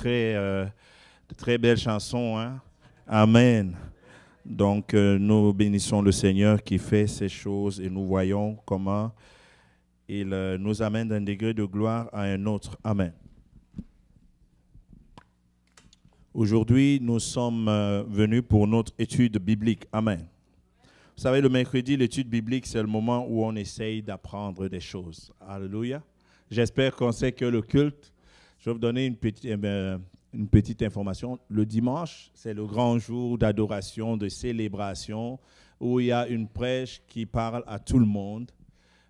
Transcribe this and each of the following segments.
de très belles chansons. Hein? Amen. Donc, nous bénissons le Seigneur qui fait ces choses et nous voyons comment il nous amène d'un degré de gloire à un autre. Amen. Aujourd'hui, nous sommes venus pour notre étude biblique. Amen. Vous savez, le mercredi, l'étude biblique, c'est le moment où on essaye d'apprendre des choses. Alléluia. J'espère qu'on sait que le culte, je vais vous donner une petite information. Le dimanche, c'est le grand jour d'adoration, de célébration, où il y a une prêche qui parle à tout le monde.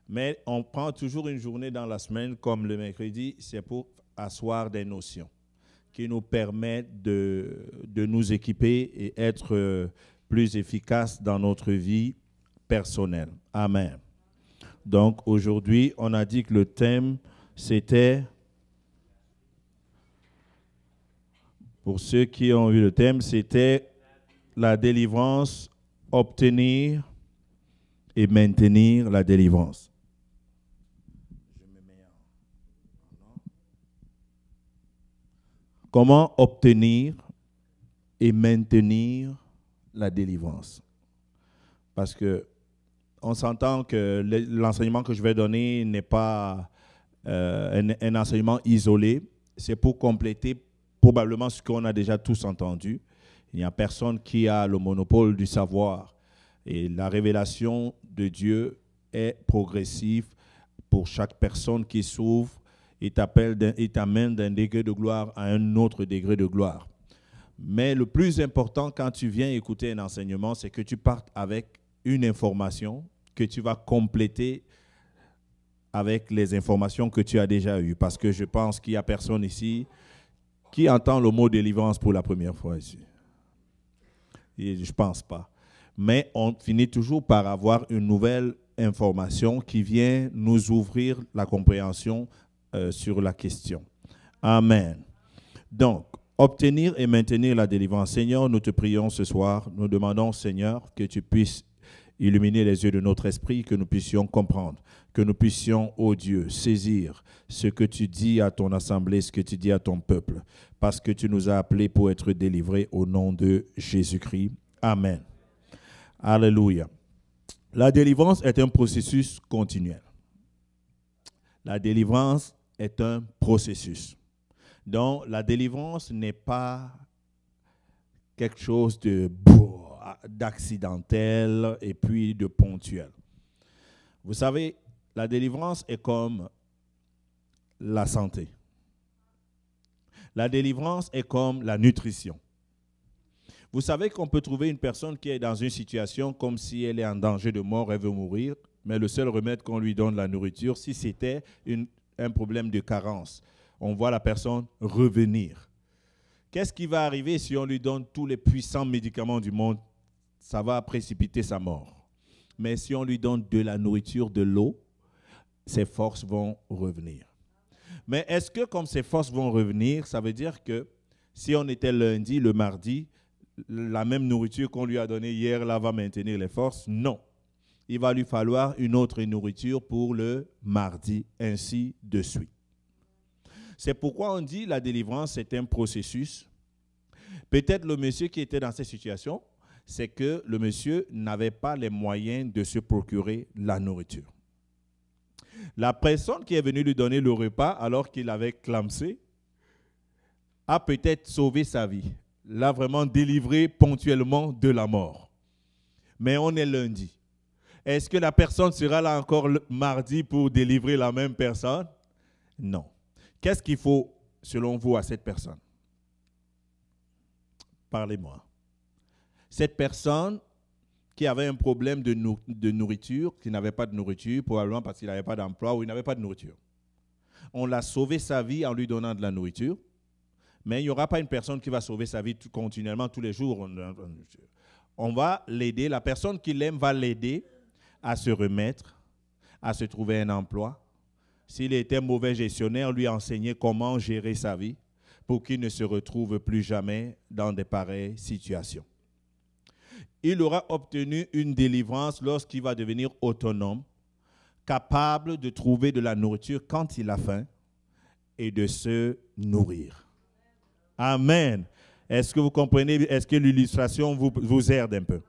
Mais on prend toujours une journée dans la semaine, comme le mercredi, c'est pour asseoir des notions qui nous permettent de nous équiper et être plus efficaces dans notre vie personnelle. Amen. Donc aujourd'hui, on a dit que le thème, c'était, pour ceux qui ont eu le thème, c'était la délivrance, obtenir et maintenir la délivrance. Comment obtenir et maintenir la délivrance? Parce que on s'entend que l'enseignement que je vais donner n'est pas un enseignement isolé. C'est pour compléter probablement ce qu'on a déjà tous entendu. Il n'y a personne qui a le monopole du savoir. Et la révélation de Dieu est progressive pour chaque personne qui s'ouvre et t'amène d'un degré de gloire à un autre degré de gloire. Mais le plus important quand tu viens écouter un enseignement, c'est que tu partes avec une information que tu vas compléter avec les informations que tu as déjà eues. Parce que je pense qu'il n'y a personne ici qui entend le mot délivrance pour la première fois ici. Et je ne pense pas. Mais on finit toujours par avoir une nouvelle information qui vient nous ouvrir la compréhension sur la question. Amen. Donc, obtenir et maintenir la délivrance. Seigneur, nous te prions ce soir. Nous demandons, Seigneur, que tu puisses illuminer les yeux de notre esprit, que nous puissions comprendre, que nous puissions, ô Dieu, saisir ce que tu dis à ton assemblée, ce que tu dis à ton peuple, parce que tu nous as appelés pour être délivrés au nom de Jésus-Christ. Amen. Alléluia. La délivrance est un processus continuel. La délivrance est un processus. Donc, la délivrance n'est pas quelque chose d'accidentel et puis de ponctuel. Vous savez, la délivrance est comme la santé. La délivrance est comme la nutrition. Vous savez qu'on peut trouver une personne qui est dans une situation comme si elle est en danger de mort, elle veut mourir, mais le seul remède qu'on lui donne, la nourriture, si c'était un problème de carence, on voit la personne revenir. Qu'est-ce qui va arriver si on lui donne tous les puissants médicaments du monde? Ça va précipiter sa mort. Mais si on lui donne de la nourriture, de l'eau, ses forces vont revenir. Mais est-ce que comme ses forces vont revenir, ça veut dire que si on était lundi, le mardi, la même nourriture qu'on lui a donnée hier, là, va maintenir les forces? Non. Il va lui falloir une autre nourriture pour le mardi, ainsi de suite. C'est pourquoi on dit la délivrance, c'est un processus. Peut-être le monsieur qui était dans cette situation, c'est que le monsieur n'avait pas les moyens de se procurer la nourriture. La personne qui est venue lui donner le repas alors qu'il avait clamsé a peut-être sauvé sa vie, l'a vraiment délivré ponctuellement de la mort. Mais on est lundi. Est-ce que la personne sera là encore le mardi pour délivrer la même personne? Non. Qu'est-ce qu'il faut, selon vous, à cette personne? Parlez-moi. Cette personne qui avait un problème de nourriture, qui n'avait pas de nourriture, probablement parce qu'il n'avait pas d'emploi ou il n'avait pas de nourriture. On l'a sauvé sa vie en lui donnant de la nourriture, mais il n'y aura pas une personne qui va sauver sa vie continuellement, tous les jours. On va l'aider, la personne qui l'aime va l'aider à se remettre, à se trouver un emploi. S'il était mauvais gestionnaire, lui enseigner comment gérer sa vie pour qu'il ne se retrouve plus jamais dans de pareilles situations. Il aura obtenu une délivrance lorsqu'il va devenir autonome, capable de trouver de la nourriture quand il a faim et de se nourrir. Amen. Est-ce que vous comprenez? Est-ce que l'illustration vous aide un peu?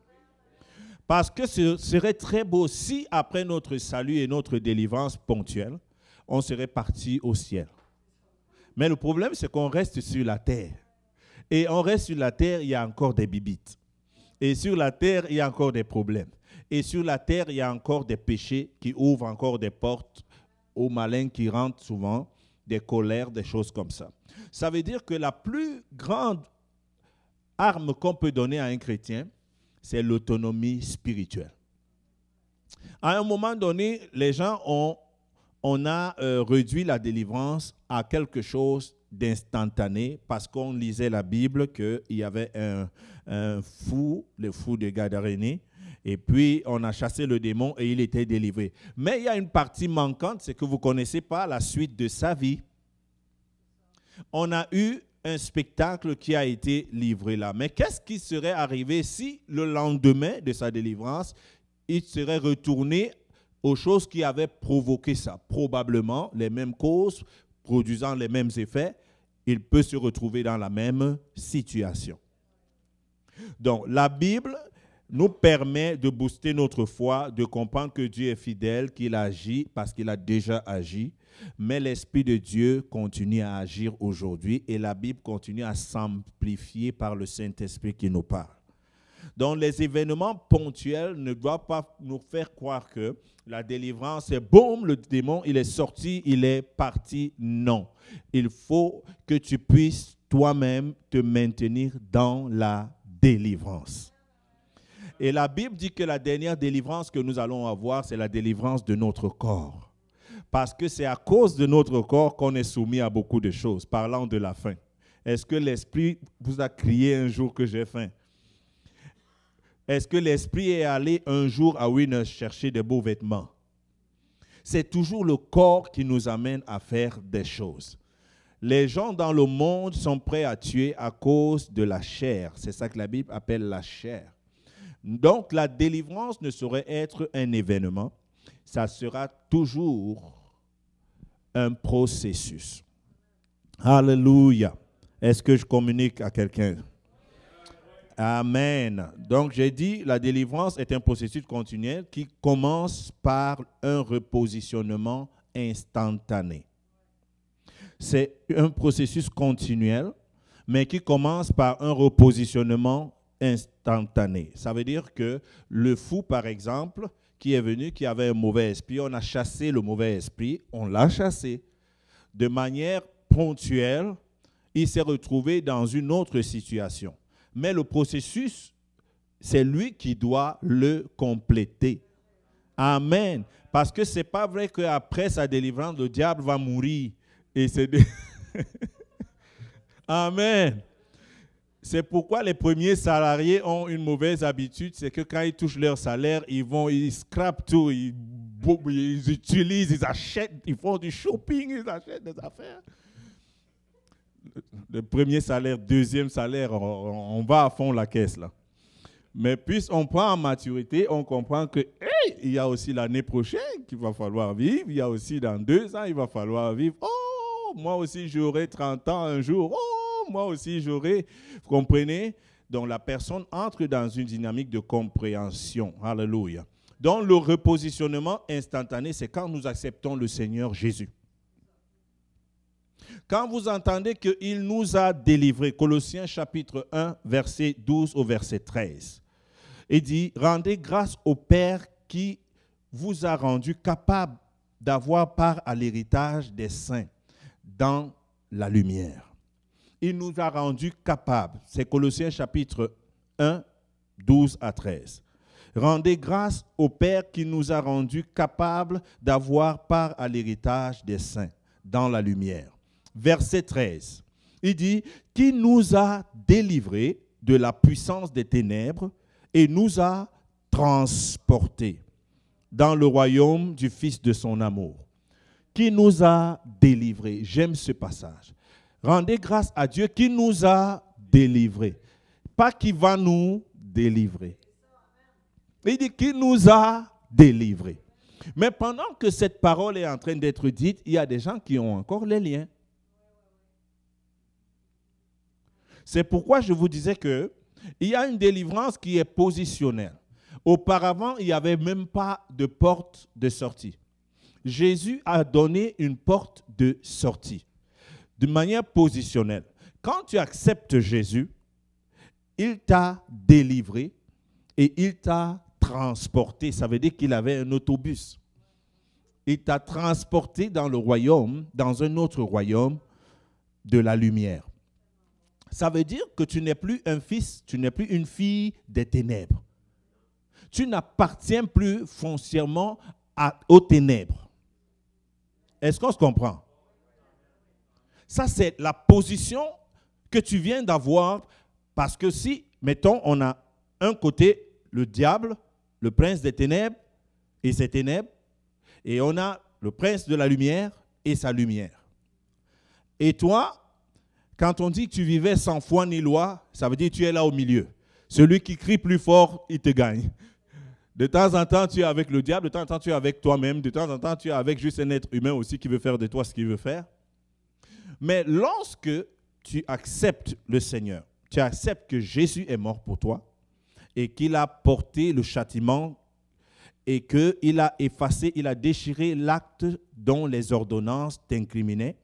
Parce que ce serait très beau si, après notre salut et notre délivrance ponctuelle, on serait parti au ciel. Mais le problème, c'est qu'on reste sur la terre. Et on reste sur la terre, il y a encore des bibites. Et sur la terre, il y a encore des problèmes. Et sur la terre, il y a encore des péchés qui ouvrent encore des portes aux malins qui rentrent souvent, des colères, des choses comme ça. Ça veut dire que la plus grande arme qu'on peut donner à un chrétien, c'est l'autonomie spirituelle. À un moment donné, les gens on a réduit la délivrance à quelque chose d'instantané parce qu'on lisait la Bible qu'il y avait un fou, le fou de Gadarénie, et puis on a chassé le démon et il était délivré. Mais il y a une partie manquante, c'est que vous ne connaissez pas la suite de sa vie. On a eu un spectacle qui a été livré là. Mais qu'est-ce qui serait arrivé si le lendemain de sa délivrance, il serait retourné aux choses qui avaient provoqué ça? Probablement les mêmes causes, produisant les mêmes effets, il peut se retrouver dans la même situation. Donc, la Bible nous permet de booster notre foi, de comprendre que Dieu est fidèle, qu'il agit parce qu'il a déjà agi. Mais l'Esprit de Dieu continue à agir aujourd'hui et la Bible continue à s'amplifier par le Saint-Esprit qui nous parle. Donc, les événements ponctuels ne doivent pas nous faire croire que la délivrance est boum, le démon, il est sorti, il est parti. Non. Il faut que tu puisses toi-même te maintenir dans la délivrance. Et la Bible dit que la dernière délivrance que nous allons avoir, c'est la délivrance de notre corps. Parce que c'est à cause de notre corps qu'on est soumis à beaucoup de choses. Parlant de la faim. Est-ce que l'Esprit vous a crié un jour que j'ai faim? Est-ce que l'Esprit est allé un jour à Winners chercher des beaux vêtements? C'est toujours le corps qui nous amène à faire des choses. Les gens dans le monde sont prêts à tuer à cause de la chair. C'est ça que la Bible appelle la chair. Donc, la délivrance ne saurait être un événement. Ça sera toujours un processus. Alléluia. Est-ce que je communique à quelqu'un? Amen. Donc, j'ai dit, la délivrance est un processus continuel qui commence par un repositionnement instantané. C'est un processus continuel, mais qui commence par un repositionnement instantané. Ça veut dire que le fou, par exemple, qui est venu, qui avait un mauvais esprit, on a chassé le mauvais esprit, on l'a chassé. De manière ponctuelle, il s'est retrouvé dans une autre situation. Mais le processus, c'est lui qui doit le compléter. Amen. Parce que ce n'est pas vrai qu'après sa délivrance, le diable va mourir. Et c'est Amen. C'est pourquoi les premiers salariés ont une mauvaise habitude, c'est que quand ils touchent leur salaire, ils scrapent tout, ils utilisent, ils achètent, ils font du shopping, ils achètent des affaires. Le premier salaire, deuxième salaire, on va à fond la caisse là. Mais puisqu'on prend en maturité, on comprend que il y a aussi l'année prochaine qu'il va falloir vivre, il y a aussi dans 2 ans, il va falloir vivre. Oh, moi aussi j'aurai 30 ans un jour. Oh, moi aussi j'aurai. Vous comprenez? Donc la personne entre dans une dynamique de compréhension. Alléluia. Donc le repositionnement instantané, c'est quand nous acceptons le Seigneur Jésus. Quand vous entendez qu'il nous a délivrés, Colossiens chapitre 1, verset 12 au verset 13, il dit, rendez grâce au Père qui vous a rendu capable d'avoir part à l'héritage des saints dans la lumière. Il nous a rendu capables. C'est Colossiens chapitre 1, 12 à 13. Rendez grâce au Père qui nous a rendu capables d'avoir part à l'héritage des saints dans la lumière. Verset 13, il dit, qui nous a délivrés de la puissance des ténèbres et nous a transportés dans le royaume du Fils de son amour. Qui nous a délivrés. J'aime ce passage. Rendez grâce à Dieu qui nous a délivrés. Pas qui va nous délivrer. Il dit qui nous a délivrés. Mais pendant que cette parole est en train d'être dite, il y a des gens qui ont encore les liens. C'est pourquoi je vous disais qu'il y a une délivrance qui est positionnelle. Auparavant, il n'y avait même pas de porte de sortie. Jésus a donné une porte de sortie, de manière positionnelle. Quand tu acceptes Jésus, il t'a délivré et il t'a transporté. Ça veut dire qu'il avait un autobus. Il t'a transporté dans le royaume, dans un autre royaume de la lumière. Ça veut dire que tu n'es plus un fils, tu n'es plus une fille des ténèbres. Tu n'appartiens plus foncièrement aux ténèbres. Est-ce qu'on se comprend? Ça, c'est la position que tu viens d'avoir, parce que si, mettons, on a un côté, le diable, le prince des ténèbres et ses ténèbres, et on a le prince de la lumière et sa lumière. Et toi, quand on dit que tu vivais sans foi ni loi, ça veut dire que tu es là au milieu. Celui qui crie plus fort, il te gagne. De temps en temps, tu es avec le diable, de temps en temps, tu es avec toi-même, de temps en temps, tu es avec juste un être humain aussi qui veut faire de toi ce qu'il veut faire. Mais lorsque tu acceptes le Seigneur, tu acceptes que Jésus est mort pour toi et qu'il a porté le châtiment et qu'il a effacé, il a déchiré l'acte dont les ordonnances t'incriminaient.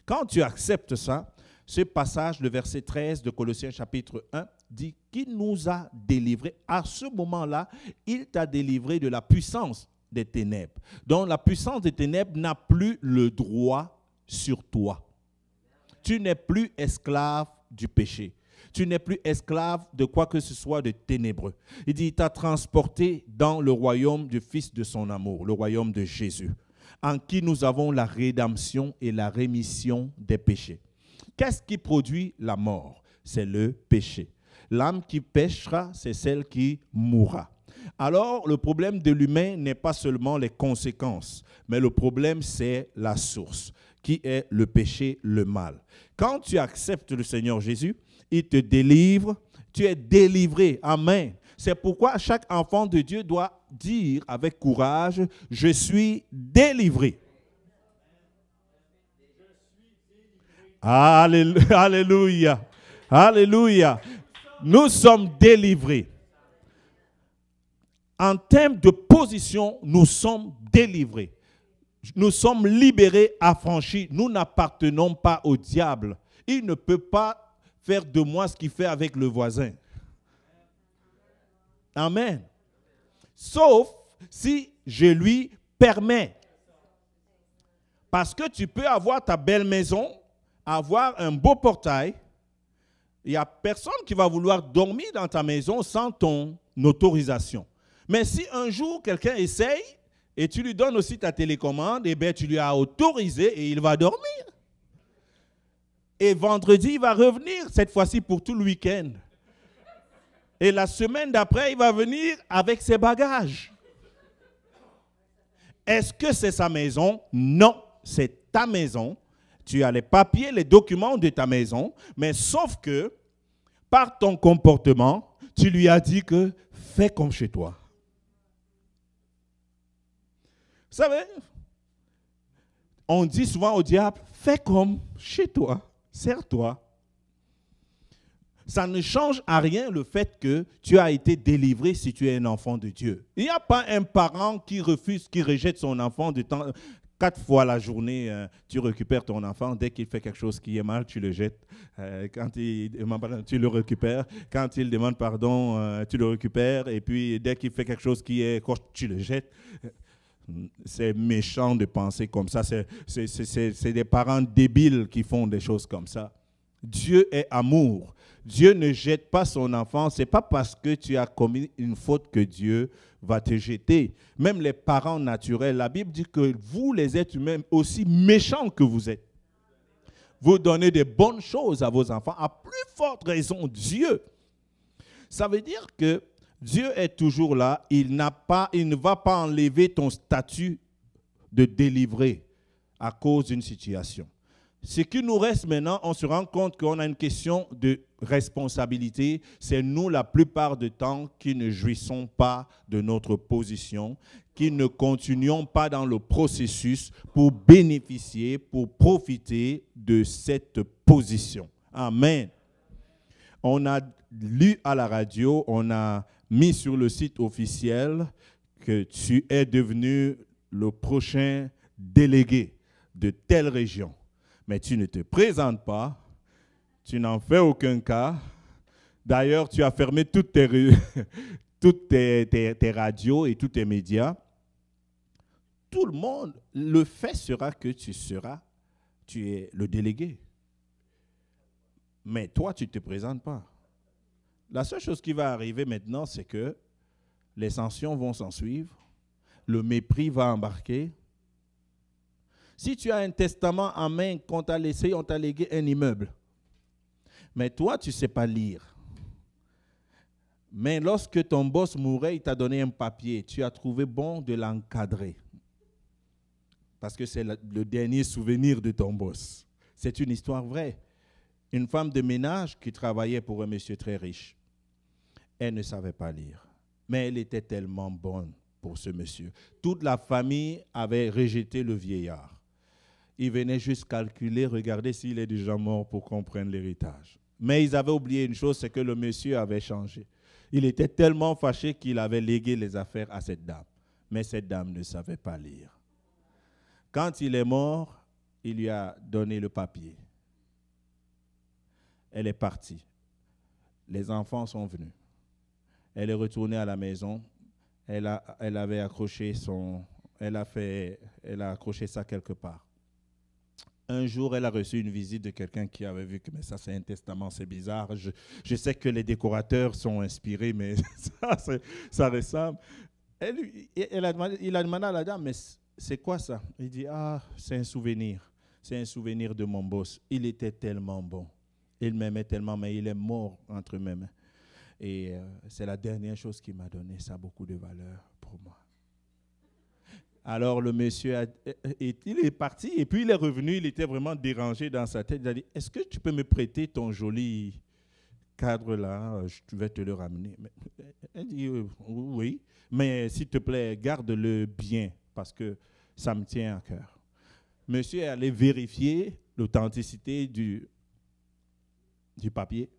Quand tu acceptes ça, ce passage, le verset 13 de Colossiens chapitre 1, dit qu'il nous a délivrés. À ce moment-là, il t'a délivré de la puissance des ténèbres. Donc la puissance des ténèbres n'a plus le droit sur toi. Tu n'es plus esclave du péché. Tu n'es plus esclave de quoi que ce soit de ténébreux. Il dit, il t'a transporté dans le royaume du Fils de son amour, le royaume de Jésus, en qui nous avons la rédemption et la rémission des péchés. Qu'est-ce qui produit la mort? C'est le péché. L'âme qui péchera, c'est celle qui mourra. Alors, le problème de l'humain n'est pas seulement les conséquences, mais le problème, c'est la source, qui est le péché, le mal. Quand tu acceptes le Seigneur Jésus, il te délivre, tu es délivré. Amen. C'est pourquoi chaque enfant de Dieu doit dire avec courage, je suis délivré. Alléluia. Alléluia. Nous sommes délivrés. En termes de position, nous sommes délivrés. Nous sommes libérés, affranchis. Nous n'appartenons pas au diable. Il ne peut pas faire de moi ce qu'il fait avec le voisin. Amen. Sauf si je lui permets. Parce que tu peux avoir ta belle maison, avoir un beau portail. Il n'y a personne qui va vouloir dormir dans ta maison sans ton autorisation. Mais si un jour quelqu'un essaye et tu lui donnes aussi ta télécommande, eh bien tu lui as autorisé et il va dormir. Et vendredi, il va revenir, cette fois-ci pour tout le week-end. Et la semaine d'après, il va venir avec ses bagages. Est-ce que c'est sa maison? Non, c'est ta maison. Tu as les papiers, les documents de ta maison, mais sauf que, par ton comportement, tu lui as dit que fais comme chez toi. Vous savez, on dit souvent au diable, fais comme chez toi, sers-toi. Ça ne change à rien le fait que tu as été délivré si tu es un enfant de Dieu. Il n'y a pas un parent qui refuse, qui rejette son enfant de temps. 4 fois la journée, tu récupères ton enfant. Dès qu'il fait quelque chose qui est mal, tu le jettes. Quand il demande pardon, tu le récupères. Quand il demande pardon, tu le récupères. Et puis, dès qu'il fait quelque chose qui est coche, tu le jettes. C'est méchant de penser comme ça. C'est des parents débiles qui font des choses comme ça. Dieu est amour. Dieu ne jette pas son enfant. Ce n'est pas parce que tu as commis une faute que Dieu va te jeter. Même les parents naturels, la Bible dit que vous, les êtres humains, aussi méchants que vous êtes, vous donnez des bonnes choses à vos enfants. À plus forte raison, Dieu. Ça veut dire que Dieu est toujours là. Il ne va pas enlever ton statut de délivré à cause d'une situation. Ce qui nous reste maintenant, on se rend compte qu'on a une question de responsabilité. C'est nous, la plupart du temps, qui ne jouissons pas de notre position, qui ne continuons pas dans le processus pour bénéficier, pour profiter de cette position. Amen. On a lu à la radio, on a mis sur le site officiel que tu es devenu le prochain délégué de telle région. Mais tu ne te présentes pas, tu n'en fais aucun cas. D'ailleurs, tu as fermé toutes tes radios et tous tes médias. Tout le monde, le fait sera que tu es le délégué. Mais toi, tu ne te présentes pas. La seule chose qui va arriver maintenant, c'est que les sanctions vont s'en suivre, le mépris va embarquer. Si tu as un testament en main qu'on t'a laissé, on t'a légué un immeuble, mais toi, tu ne sais pas lire. Mais lorsque ton boss mourait, il t'a donné un papier, tu as trouvé bon de l'encadrer. Parce que c'est le dernier souvenir de ton boss. C'est une histoire vraie. Une femme de ménage qui travaillait pour un monsieur très riche. Elle ne savait pas lire. Mais elle était tellement bonne pour ce monsieur. Toute la famille avait rejeté le vieillard. Il venait juste calculer, regarder s'il est déjà mort pour qu'on prenne l'héritage. Mais ils avaient oublié une chose, c'est que le monsieur avait changé. Il était tellement fâché qu'il avait légué les affaires à cette dame. Mais cette dame ne savait pas lire. Quand il est mort, il lui a donné le papier. Elle est partie. Les enfants sont venus. Elle est retournée à la maison. Elle a accroché ça quelque part. Un jour, elle a reçu une visite de quelqu'un qui avait vu que mais ça, c'est un testament, c'est bizarre. Je sais que les décorateurs sont inspirés, mais ça ressemble. Il a demandé à la dame, mais c'est quoi ça? Il dit, c'est un souvenir. C'est un souvenir de mon boss. Il était tellement bon. Il m'aimait tellement, mais il est mort entre mes mains. Et c'est la dernière chose qu'il m'a donné. Ça a beaucoup de valeur pour moi. Alors le monsieur, il est parti et puis il est revenu. Il était vraiment dérangé dans sa tête. Il a dit, est-ce que tu peux me prêter ton joli cadre là? Je vais te le ramener. Elle dit, oui, mais s'il te plaît, garde-le bien parce que ça me tient à cœur. Monsieur est allé vérifier l'authenticité du papier.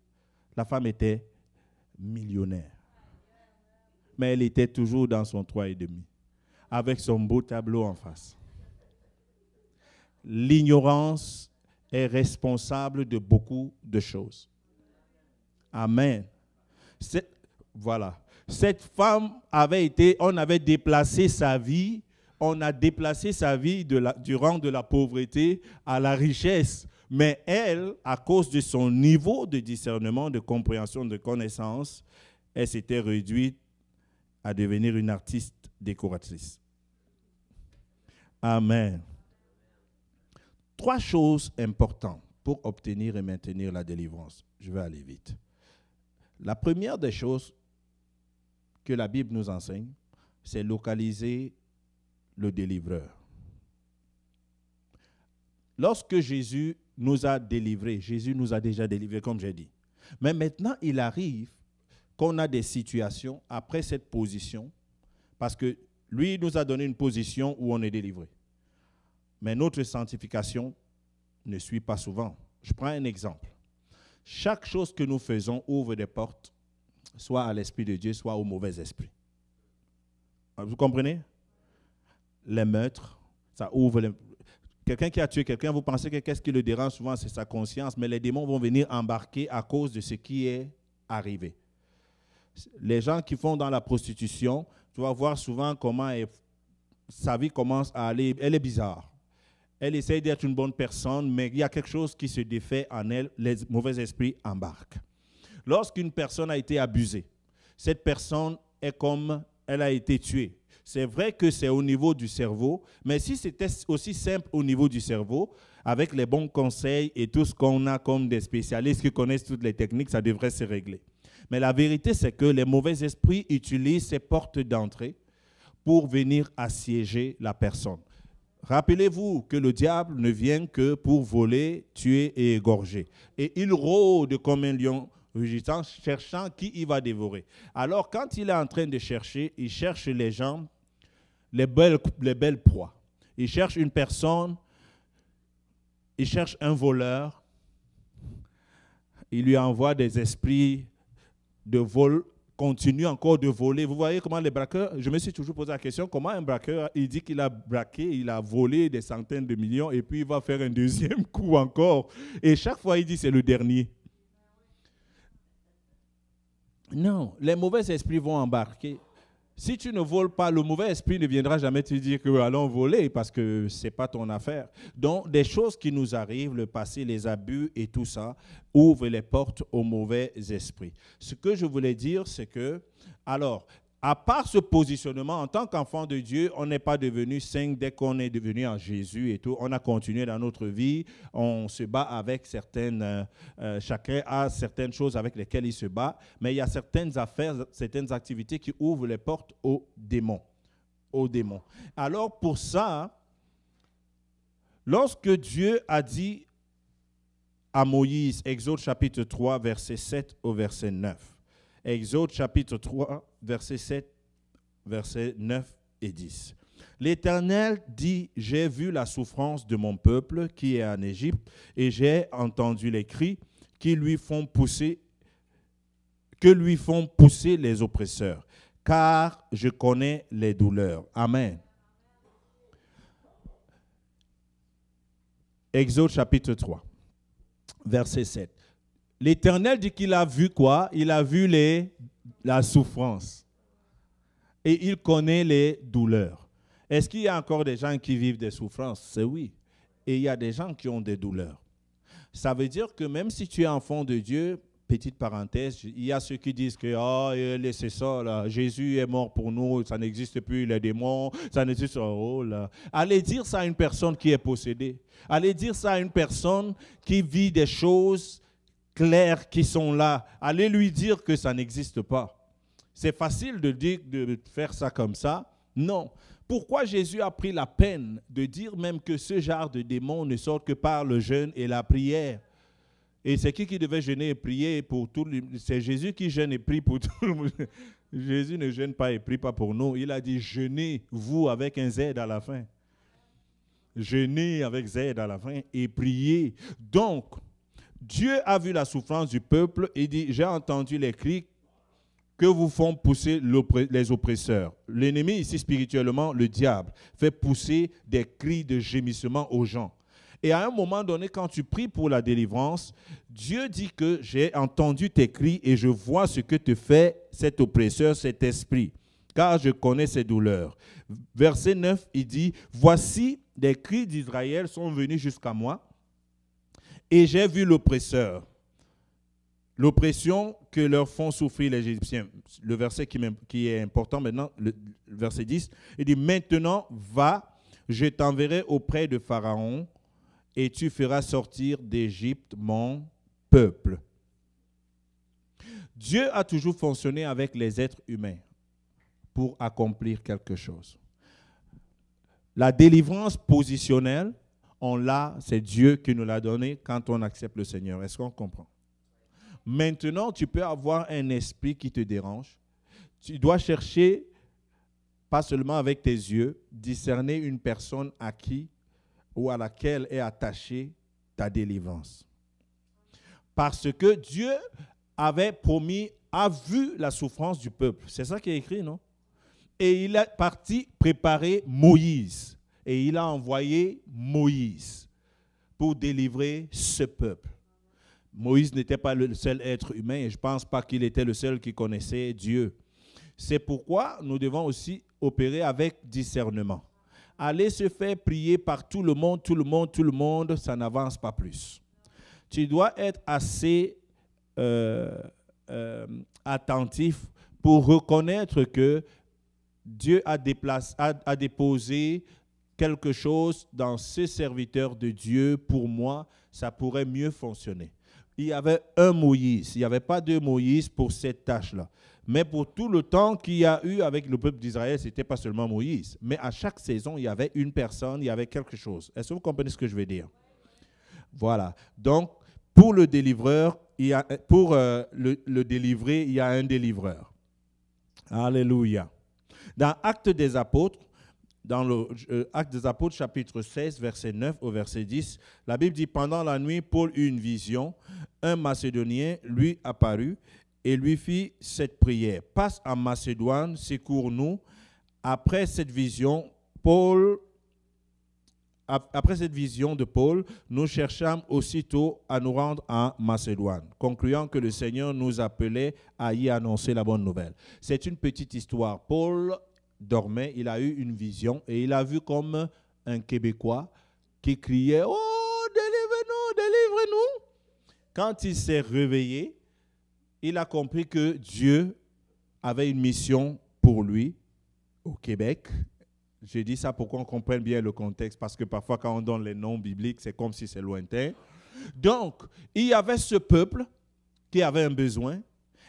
La femme était millionnaire. Mais elle était toujours dans son 3,5, avec son beau tableau en face. L'ignorance est responsable de beaucoup de choses. Amen. Voilà. Cette femme on avait déplacé sa vie, on a déplacé sa vie du rang de la pauvreté à la richesse. Mais elle, à cause de son niveau de discernement, de compréhension, de connaissance, elle s'était réduite à devenir une artiste décoratrice. Amen. 3 choses importantes pour obtenir et maintenir la délivrance. Je vais aller vite. La première des choses que la Bible nous enseigne, c'est localiser le délivreur. Lorsque Jésus nous a délivrés, Jésus nous a déjà délivrés, comme j'ai dit. Mais maintenant, il arrive qu'on a des situations après cette position, parce que lui nous a donné une position où on est délivré. Mais notre sanctification ne suit pas souvent. Je prends un exemple. Chaque chose que nous faisons ouvre des portes, soit à l'Esprit de Dieu, soit au mauvais esprit. Vous comprenez? Les meurtres, ça ouvre les... Quelqu'un qui a tué quelqu'un, vous pensez que qu'est-ce qui le dérange souvent, c'est sa conscience, mais les démons vont venir embarquer à cause de ce qui est arrivé. Les gens qui font dans la prostitution, tu vas voir souvent comment sa vie commence à aller, elle est bizarre. Elle essaie d'être une bonne personne, mais il y a quelque chose qui se défait en elle, les mauvais esprits embarquent. Lorsqu'une personne a été abusée, cette personne est comme elle a été tuée. C'est vrai que c'est au niveau du cerveau, mais si c'était aussi simple au niveau du cerveau, avec les bons conseils et tout ce qu'on a comme des spécialistes qui connaissent toutes les techniques, ça devrait se régler. Mais la vérité, c'est que les mauvais esprits utilisent ces portes d'entrée pour venir assiéger la personne. Rappelez-vous que le diable ne vient que pour voler, tuer et égorger. Et il rôde comme un lion rugissant, cherchant qui il va dévorer. Alors, quand il est en train de chercher, il cherche les gens, les belles proies. Il cherche une personne, il cherche un voleur, il lui envoie des esprits de vol, continue encore de voler. Vous voyez comment les braqueurs, je me suis toujours posé la question, comment un braqueur, il dit qu'il a braqué, il a volé des centaines de millions et puis il va faire un deuxième coup encore. Et chaque fois, il dit c'est le dernier. Non, les mauvais esprits vont embarquer. Si tu ne voles pas, le mauvais esprit ne viendra jamais te dire que allons voler parce que ce n'est pas ton affaire. Donc, des choses qui nous arrivent, le passé, les abus et tout ça, ouvrent les portes aux mauvais esprits. Ce que je voulais dire, c'est que, alors, à part ce positionnement, en tant qu'enfant de Dieu, on n'est pas devenu saint dès qu'on est devenu en Jésus et tout. On a continué dans notre vie. On se bat avec certaines... chacun a certaines choses avec lesquelles il se bat. Mais il y a certaines affaires, certaines activités qui ouvrent les portes aux démons. Aux démons. Alors pour ça, lorsque Dieu a dit à Moïse, Exode chapitre 3, verset 7 au verset 9, Exode chapitre 3, verset 7, verset 9 et 10. L'Éternel dit, j'ai vu la souffrance de mon peuple qui est en Égypte et j'ai entendu les cris que lui font pousser les oppresseurs, car je connais les douleurs. Amen. Exode chapitre 3, verset 7. L'Éternel dit qu'il a vu quoi? Il a vu la souffrance. Et il connaît les douleurs. Est-ce qu'il y a encore des gens qui vivent des souffrances? C'est oui. Et il y a des gens qui ont des douleurs. Ça veut dire que même si tu es enfant de Dieu, petite parenthèse, il y a ceux qui disent que laissez ça, là, Jésus est mort pour nous, ça n'existe plus, les démons, ça n'existe pas. Oh, là. Allez dire ça à une personne qui est possédée. Allez dire ça à une personne qui vit des choses clairs qui sont là. Allez lui dire que ça n'existe pas. C'est facile de dire, de faire ça comme ça. Non. Pourquoi Jésus a pris la peine de dire même que ce genre de démons ne sortent que par le jeûne et la prière? Et c'est qui devait jeûner et prier pour tout le monde? C'est Jésus qui jeûne et prie pour tout le monde. Jésus ne jeûne pas et prie pas pour nous. Il a dit jeûnez, vous, avec un Z à la fin. Jeûnez avec Z à la fin et priez. Donc, Dieu a vu la souffrance du peuple et dit, j'ai entendu les cris que vous font pousser les oppresseurs. L'ennemi ici spirituellement, le diable, fait pousser des cris de gémissement aux gens. Et à un moment donné, quand tu pries pour la délivrance, Dieu dit que j'ai entendu tes cris et je vois ce que te fait cet oppresseur, cet esprit, car je connais ses douleurs. Verset 9, il dit, voici des cris d'Israël sont venus jusqu'à moi. Et j'ai vu l'oppresseur, l'oppression que leur font souffrir les Égyptiens. Le verset qui est important maintenant, le verset 10, il dit, maintenant va, je t'enverrai auprès de Pharaon et tu feras sortir d'Égypte mon peuple. Dieu a toujours fonctionné avec les êtres humains pour accomplir quelque chose. La délivrance positionnelle, on l'a, c'est Dieu qui nous l'a donné quand on accepte le Seigneur. Est-ce qu'on comprend? Maintenant, tu peux avoir un esprit qui te dérange. Tu dois chercher, pas seulement avec tes yeux, discerner une personne à qui ou à laquelle est attachée ta délivrance. Parce que Dieu avait promis, a vu la souffrance du peuple. C'est ça qui est écrit, non? Et il est parti préparer Moïse. Et il a envoyé Moïse pour délivrer ce peuple. Moïse n'était pas le seul être humain et je ne pense pas qu'il était le seul qui connaissait Dieu. C'est pourquoi nous devons aussi opérer avec discernement. Aller se faire prier par tout le monde, ça n'avance pas plus. Tu dois être assez attentif pour reconnaître que Dieu a déposé quelque chose dans ce serviteur de Dieu. Pour moi, ça pourrait mieux fonctionner. Il y avait un Moïse, il n'y avait pas deux Moïse pour cette tâche-là. Mais pour tout le temps qu'il y a eu avec le peuple d'Israël, ce n'était pas seulement Moïse. Mais à chaque saison, il y avait une personne, il y avait quelque chose. Est-ce que vous comprenez ce que je veux dire? Voilà. Donc, pour le délivreur, le délivrer, il y a un délivreur. Alléluia. Dans Actes des Apôtres, dans le Actes des Apôtres, chapitre 16, verset 9 au verset 10, la Bible dit, pendant la nuit, Paul eut une vision. Un Macédonien lui apparut et lui fit cette prière. Passe en Macédoine, secours-nous. Après cette vision de Paul, nous cherchâmes aussitôt à nous rendre en Macédoine, concluant que le Seigneur nous appelait à y annoncer la bonne nouvelle. C'est une petite histoire. Paul dormait, il a eu une vision et il a vu comme un Québécois qui criait « Oh, délivrez-nous, délivrez-nous » Quand il s'est réveillé, il a compris que Dieu avait une mission pour lui au Québec. J'ai dit ça pour qu'on comprenne bien le contexte, parce que parfois quand on donne les noms bibliques, c'est comme si c'est lointain. Donc, il y avait ce peuple qui avait un besoin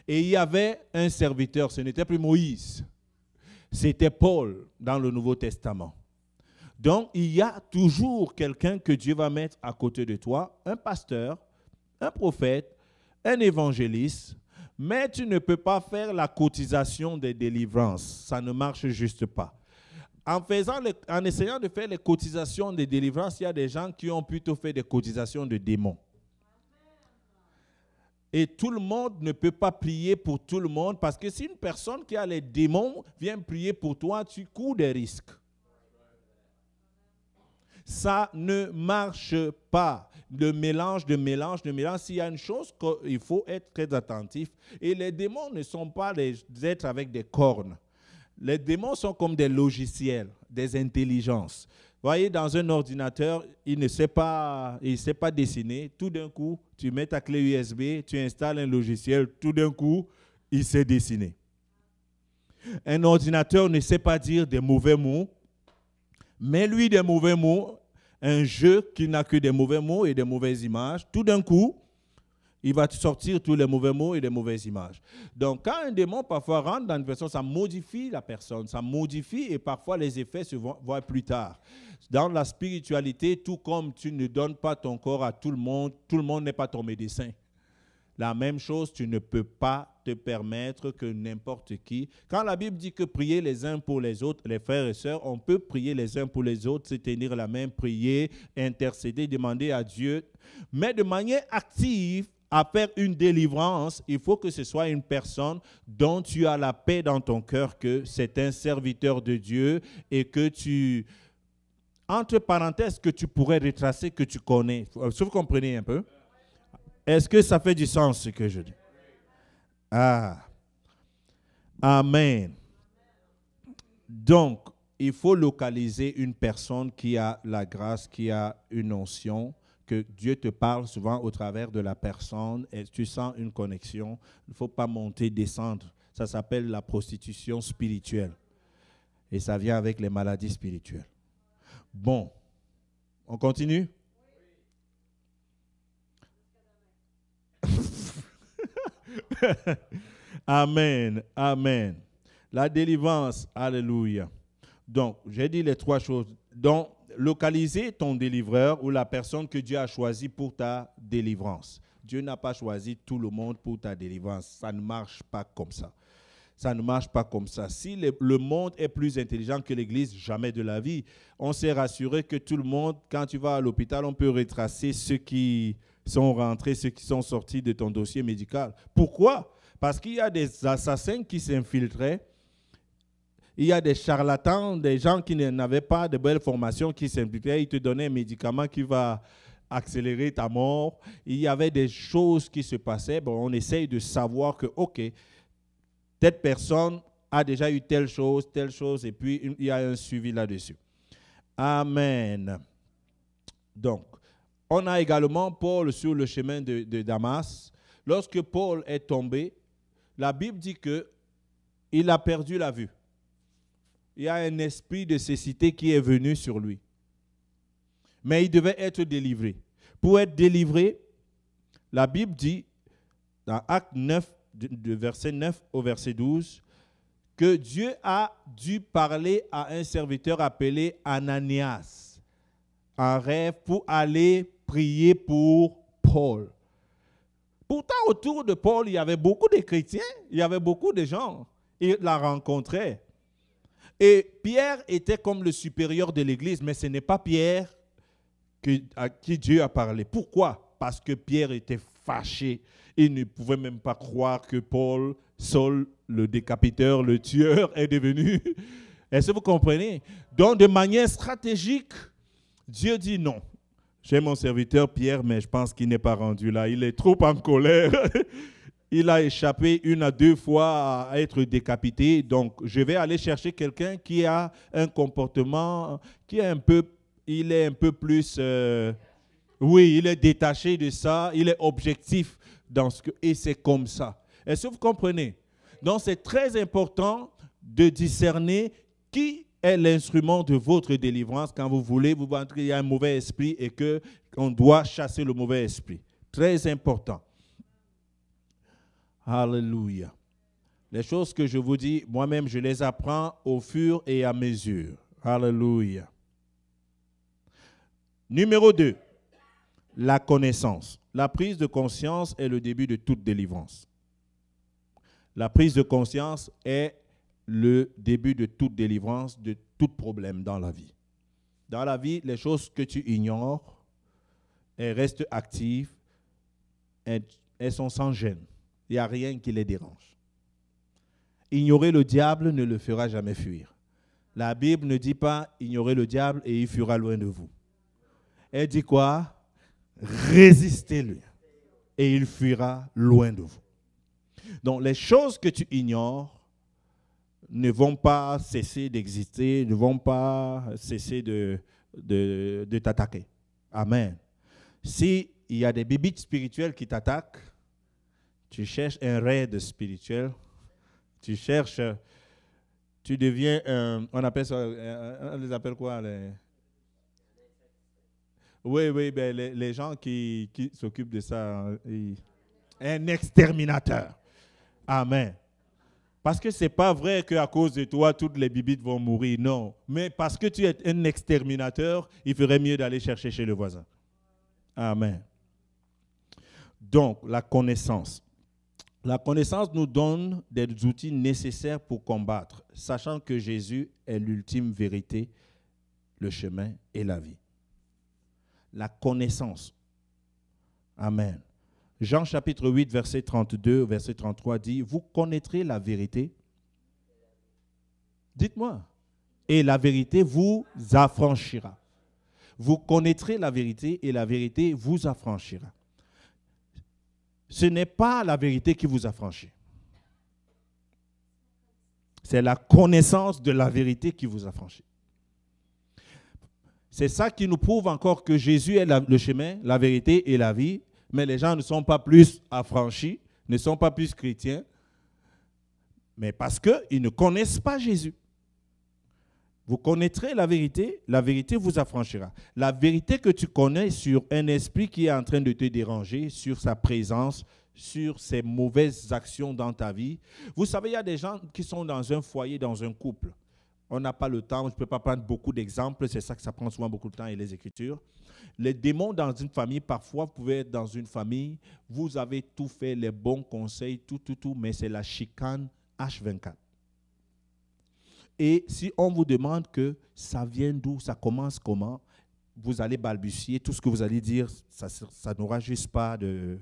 et il y avait un serviteur. Ce n'était plus Moïse, c'était Paul dans le Nouveau Testament. Donc, il y a toujours quelqu'un que Dieu va mettre à côté de toi, un pasteur, un prophète, un évangéliste, mais tu ne peux pas faire la cotisation des délivrances. Ça ne marche juste pas. En essayant de faire les cotisations des délivrances, il y a des gens qui ont plutôt fait des cotisations de démons. Et tout le monde ne peut pas prier pour tout le monde, parce que si une personne qui a les démons vient prier pour toi, tu cours des risques. Ça ne marche pas. Le mélange, s'il y a une chose qu'il faut être très attentif. Et les démons ne sont pas des êtres avec des cornes. Les démons sont comme des logiciels, des intelligences. Vous voyez, dans un ordinateur, il ne sait pas dessiner. Tout d'un coup, tu mets ta clé USB, tu installes un logiciel, tout d'un coup, il sait dessiner. Un ordinateur ne sait pas dire des mauvais mots, mais lui, des mauvais mots, un jeu qui n'a que des mauvais mots et des mauvaises images, tout d'un coup, il va te sortir tous les mauvais mots et les mauvaises images. Donc, quand un démon parfois rentre dans une personne, ça modifie la personne, ça modifie et parfois les effets se voient plus tard. Dans la spiritualité, tout comme tu ne donnes pas ton corps à tout le monde n'est pas ton médecin. La même chose, tu ne peux pas te permettre que n'importe qui. Quand la Bible dit que prier les uns pour les autres, les frères et sœurs, on peut prier les uns pour les autres, se tenir la main, prier, intercéder, demander à Dieu. Mais de manière active, à faire une délivrance, il faut que ce soit une personne dont tu as la paix dans ton cœur, que c'est un serviteur de Dieu et que tu, entre parenthèses, que tu pourrais retracer, que tu connais. Si vous comprenez un peu? Est-ce que ça fait du sens ce que je dis? Ah. Amen. Donc, il faut localiser une personne qui a la grâce, qui a une onction, que Dieu te parle souvent au travers de la personne et tu sens une connexion. Il ne faut pas monter, descendre. Ça s'appelle la prostitution spirituelle. Et ça vient avec les maladies spirituelles. Bon, on continue? Amen, amen. La délivrance, alléluia. Donc, j'ai dit les trois choses. Donc, localiser ton délivreur ou la personne que Dieu a choisie pour ta délivrance. Dieu n'a pas choisi tout le monde pour ta délivrance. Ça ne marche pas comme ça. Ça ne marche pas comme ça. Si le monde est plus intelligent que l'Église, jamais de la vie. On s'est rassuré que tout le monde, quand tu vas à l'hôpital, on peut retracer ceux qui sont rentrés, ceux qui sont sortis de ton dossier médical. Pourquoi? Parce qu'il y a des assassins qui s'infiltraient. Il y a des charlatans, des gens qui n'avaient pas de belle formation qui s'impliquaient. Ils te donnaient un médicament qui va accélérer ta mort. Il y avait des choses qui se passaient. Bon, on essaye de savoir que, OK, telle personne a déjà eu telle chose, et puis il y a un suivi là-dessus. Amen. Donc, on a également Paul sur le chemin de Damas. Lorsque Paul est tombé, la Bible dit qu'il a perdu la vue. Il y a un esprit de cécité qui est venu sur lui. Mais il devait être délivré. Pour être délivré, la Bible dit, dans Acte 9, de verset 9 au verset 12, que Dieu a dû parler à un serviteur appelé Ananias en rêve pour aller prier pour Paul. Pourtant, autour de Paul, il y avait beaucoup de chrétiens, il y avait beaucoup de gens. Il la rencontrait. Et Pierre était comme le supérieur de l'Église, mais ce n'est pas Pierre à qui Dieu a parlé. Pourquoi? Parce que Pierre était fâché. Il ne pouvait même pas croire que Paul, Saul, le décapiteur, le tueur, est devenu. Est-ce que vous comprenez? Donc, de manière stratégique, Dieu dit non. J'ai mon serviteur Pierre, mais je pense qu'il n'est pas rendu là. Il est trop en colère. Il a échappé 1 à 2 fois à être décapité. Donc, je vais aller chercher quelqu'un qui a un comportement, qui est un peu, il est un peu plus, oui, il est détaché de ça, il est objectif dans ce que, et c'est comme ça. Est-ce que vous comprenez? Donc, c'est très important de discerner qui est l'instrument de votre délivrance quand vous voulez, vous voyez qu'il y a un mauvais esprit et qu'on doit chasser le mauvais esprit. Très important. Alléluia. Les choses que je vous dis, moi-même, je les apprends au fur et à mesure. Alléluia. Numéro 2, la connaissance. La prise de conscience est le début de toute délivrance. La prise de conscience est le début de toute délivrance, de tout problème dans la vie. Dans la vie, les choses que tu ignores, elles restent actives, elles sont sans gêne. Il n'y a rien qui les dérange. Ignorer le diable ne le fera jamais fuir. La Bible ne dit pas ignorer le diable et il fuira loin de vous. Elle dit quoi? Résistez-lui et il fuira loin de vous. Donc les choses que tu ignores ne vont pas cesser d'exister, ne vont pas cesser de t'attaquer. Amen. S'il y a des bibites spirituelles qui t'attaquent, tu cherches un raid spirituel, tu deviens, on appelle ça, on les appelle quoi? Oui, ben les gens qui s'occupent de ça, un exterminateur. Amen. Parce que ce n'est pas vrai qu'à cause de toi, toutes les bibites vont mourir, non. Mais parce que tu es un exterminateur, il ferait mieux d'aller chercher chez le voisin. Amen. Donc, la connaissance. La connaissance nous donne des outils nécessaires pour combattre, sachant que Jésus est l'ultime vérité, le chemin et la vie. La connaissance. Amen. Jean chapitre 8, verset 32, verset 33 dit, « Vous connaîtrez la vérité. » Dites-moi. « Et la vérité vous affranchira. » Vous connaîtrez la vérité et la vérité vous affranchira. Ce n'est pas la vérité qui vous affranchit. C'est la connaissance de la vérité qui vous affranchit. C'est ça qui nous prouve encore que Jésus est le chemin, la vérité et la vie, mais les gens ne sont pas plus affranchis, ne sont pas plus chrétiens, mais parce qu'ils ne connaissent pas Jésus. Vous connaîtrez la vérité vous affranchira. La vérité que tu connais sur un esprit qui est en train de te déranger, sur sa présence, sur ses mauvaises actions dans ta vie. Vous savez, il y a des gens qui sont dans un foyer, dans un couple. On n'a pas le temps, je ne peux pas prendre beaucoup d'exemples, c'est ça que ça prend souvent beaucoup de temps et les Écritures. Les démons dans une famille, parfois vous pouvez être dans une famille, vous avez tout fait, les bons conseils, tout, mais c'est la chicane H24. Et si on vous demande que ça vient d'où, ça commence comment, vous allez balbutier, tout ce que vous allez dire, ça n'aura juste pas de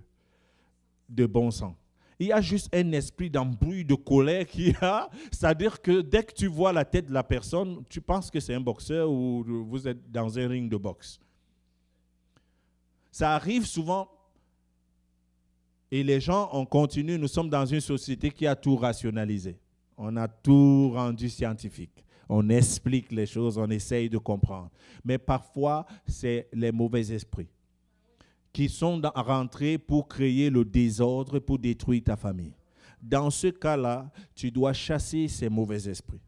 bon sens. Il y a juste un esprit d'embrouille, de colère qui a, c'est-à-dire que dès que tu vois la tête de la personne, tu penses que c'est un boxeur ou vous êtes dans un ring de boxe. Ça arrive souvent et les gens, on continue, nous sommes dans une société qui a tout rationalisé. On a tout rendu scientifique. On explique les choses, on essaye de comprendre. Mais parfois, c'est les mauvais esprits qui sont rentrés pour créer le désordre, pour détruire ta famille. Dans ce cas-là, tu dois chasser ces mauvais esprits.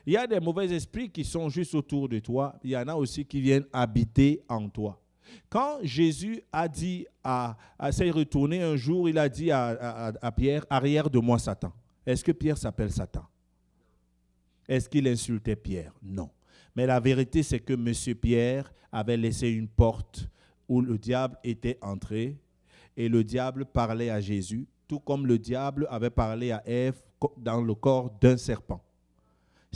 Il y a des mauvais esprits qui sont juste autour de toi. Il y en a aussi qui viennent habiter en toi. Quand Jésus a dit s'est retourné un jour, il a dit à Pierre, « Arrière de moi, Satan ». Est-ce que Pierre s'appelle Satan? Est-ce qu'il insultait Pierre? Non. Mais la vérité, c'est que M. Pierre avait laissé une porte où le diable était entré et le diable parlait à Jésus, tout comme le diable avait parlé à Ève dans le corps d'un serpent.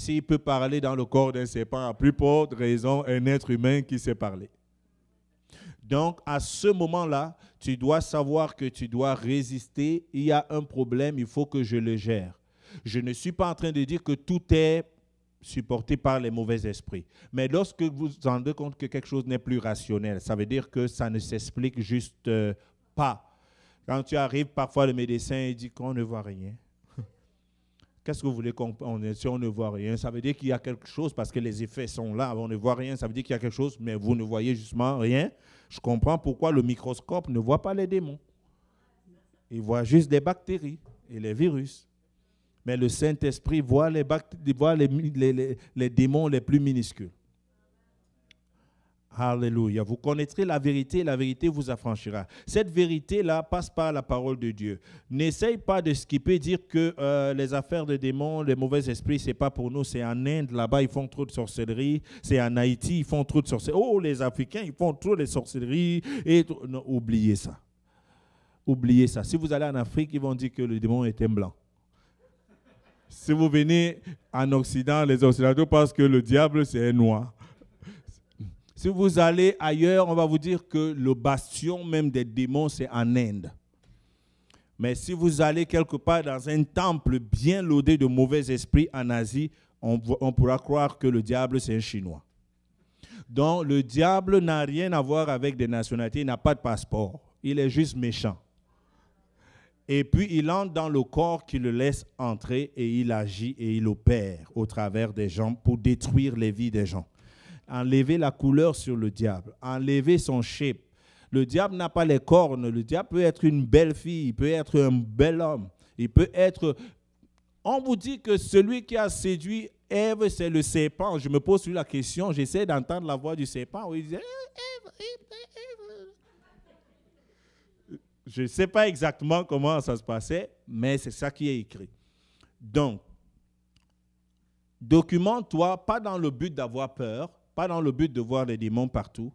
S'il peut parler dans le corps d'un serpent, à plus forte raison, un être humain qui sait parler. Donc, à ce moment-là, tu dois savoir que tu dois résister. Il y a un problème, il faut que je le gère. Je ne suis pas en train de dire que tout est supporté par les mauvais esprits. Mais lorsque vous vous rendez compte que quelque chose n'est plus rationnel, ça veut dire que ça ne s'explique juste pas. Quand tu arrives, parfois le médecin dit qu'on ne voit rien. Qu'est-ce que vous voulez qu'on si on ne voit rien? Ça veut dire qu'il y a quelque chose parce que les effets sont là. On ne voit rien, ça veut dire qu'il y a quelque chose, mais vous ne voyez justement rien. Je comprends pourquoi le microscope ne voit pas les démons. Il voit juste des bactéries et les virus. Mais le Saint-Esprit voit les démons les plus minuscules. Alléluia. Vous connaîtrez la vérité vous affranchira. Cette vérité-là passe par la parole de Dieu. N'essaye pas de skipper, dire que les affaires de démons, les mauvais esprits, ce n'est pas pour nous. C'est en Inde, là-bas, ils font trop de sorcellerie. C'est en Haïti, ils font trop de sorcellerie. Oh, les Africains, ils font trop de sorcellerie. Non, oubliez ça. Oubliez ça. Si vous allez en Afrique, ils vont dire que le démon est un blanc. Si vous venez en Occident, les Occidentaux pensent que le diable, c'est un noir. Si vous allez ailleurs, on va vous dire que le bastion même des démons, c'est en Inde. Mais si vous allez quelque part dans un temple bien loadé de mauvais esprits en Asie, on pourra croire que le diable, c'est un Chinois. Donc, le diable n'a rien à voir avec des nationalités, il n'a pas de passeport. Il est juste méchant. Et puis, il entre dans le corps qui le laisse entrer et il agit et il opère au travers des gens pour détruire les vies des gens. Enlever la couleur sur le diable, enlever son shape. Le diable n'a pas les cornes. Le diable peut être une belle fille, il peut être un bel homme. Il peut être... On vous dit que celui qui a séduit Ève, c'est le serpent. Je me pose la question, j'essaie d'entendre la voix du serpent où il dit... Je ne sais pas exactement comment ça se passait, mais c'est ça qui est écrit. Donc, documente-toi, pas dans le but d'avoir peur, pas dans le but de voir les démons partout,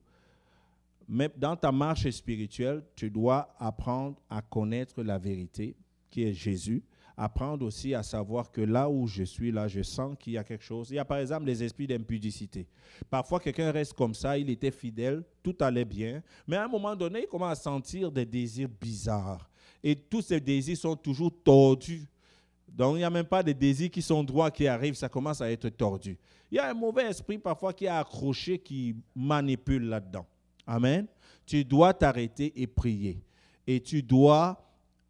mais dans ta marche spirituelle, tu dois apprendre à connaître la vérité, qui est Jésus. Apprendre aussi à savoir que là où je suis, là, je sens qu'il y a quelque chose. Il y a par exemple les esprits d'impudicité. Parfois, quelqu'un reste comme ça, il était fidèle, tout allait bien, mais à un moment donné, il commence à sentir des désirs bizarres. Et tous ces désirs sont toujours tordus. Donc, il n'y a même pas de désirs qui sont droits qui arrivent, ça commence à être tordu. Il y a un mauvais esprit parfois qui est accroché, qui manipule là-dedans. Amen. Tu dois t'arrêter et prier. Et tu dois,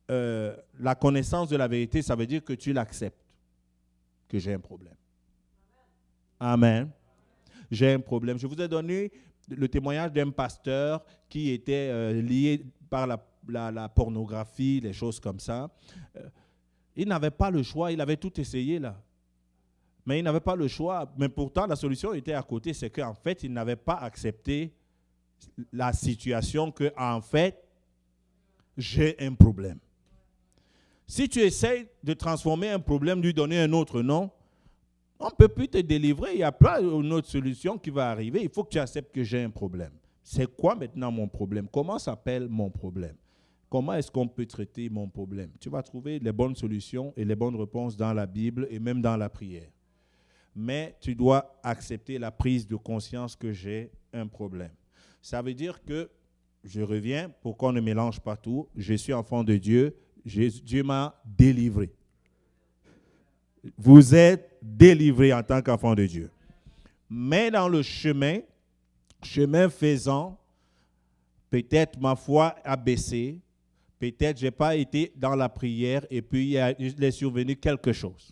la connaissance de la vérité, ça veut dire que tu l'acceptes, que j'ai un problème. Amen. J'ai un problème. Je vous ai donné le témoignage d'un pasteur qui était lié par la pornographie, les choses comme ça. Il n'avait pas le choix, il avait tout essayé là. Mais il n'avait pas le choix. Mais pourtant, la solution était à côté, c'est qu'en fait, il n'avait pas accepté la situation que, en fait, j'ai un problème. Si tu essaies de transformer un problème, lui donner un autre nom, on ne peut plus te délivrer. Il n'y a pas une autre solution qui va arriver. Il faut que tu acceptes que j'ai un problème. C'est quoi maintenant mon problème? Comment s'appelle mon problème? Comment est-ce qu'on peut traiter mon problème? Tu vas trouver les bonnes solutions et les bonnes réponses dans la Bible et même dans la prière. Mais tu dois accepter la prise de conscience que j'ai un problème. Ça veut dire que, je reviens, pour qu'on ne mélange pas tout, je suis enfant de Dieu, Dieu m'a délivré. Vous êtes délivré en tant qu'enfant de Dieu. Mais dans le chemin faisant, peut-être ma foi a baissé, peut-être je n'ai pas été dans la prière et puis il est survenu quelque chose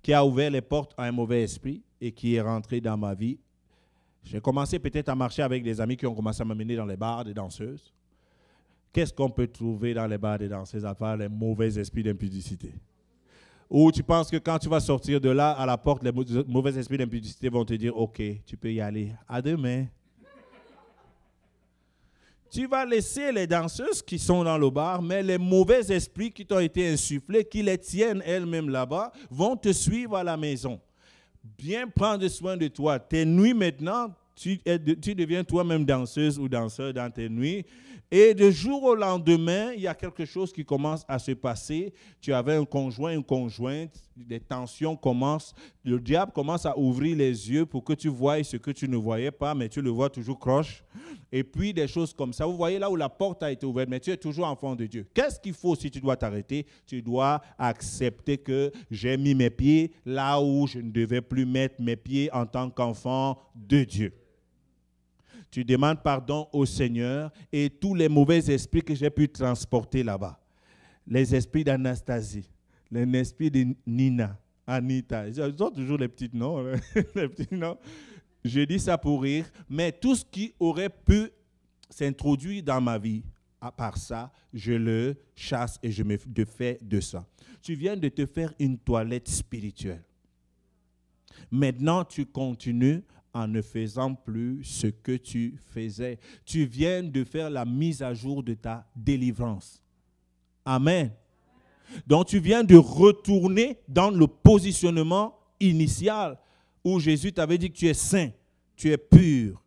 qui a ouvert les portes à un mauvais esprit et qui est rentré dans ma vie. J'ai commencé peut-être à marcher avec des amis qui ont commencé à m'amener dans les bars des danseuses. Qu'est-ce qu'on peut trouver dans les bars des danseuses à part les mauvais esprits d'impudicité? Ou tu penses que quand tu vas sortir de là, à la porte, les mauvais esprits d'impudicité vont te dire « Ok, tu peux y aller. À demain. » Tu vas laisser les danseuses qui sont dans le bar, mais les mauvais esprits qui t'ont été insufflés, qui les tiennent elles-mêmes là-bas, vont te suivre à la maison. Bien prendre soin de toi. Tes nuits maintenant, tu deviens toi-même danseuse ou danseur dans tes nuits. Et de jour au lendemain, il y a quelque chose qui commence à se passer. Tu avais un conjoint, une conjointe, des tensions commencent. Le diable commence à ouvrir les yeux pour que tu voies ce que tu ne voyais pas, mais tu le vois toujours croche. Et puis des choses comme ça. Vous voyez là où la porte a été ouverte, mais tu es toujours enfant de Dieu. Qu'est-ce qu'il faut si tu dois t'arrêter? Tu dois accepter que j'ai mis mes pieds là où je ne devais plus mettre mes pieds en tant qu'enfant de Dieu. Tu demandes pardon au Seigneur et tous les mauvais esprits que j'ai pu transporter là-bas. Les esprits d'Anastasie, les esprits de Nina, Anita, ils ont toujours les petits noms. Les petits noms. Je dis ça pour rire, mais tout ce qui aurait pu s'introduire dans ma vie, à part ça, je le chasse et je me défais de ça. Tu viens de te faire une toilette spirituelle. Maintenant, tu continues en ne faisant plus ce que tu faisais. Tu viens de faire la mise à jour de ta délivrance. Amen. Donc, tu viens de retourner dans le positionnement initial où Jésus t'avait dit que tu es saint, tu es pur,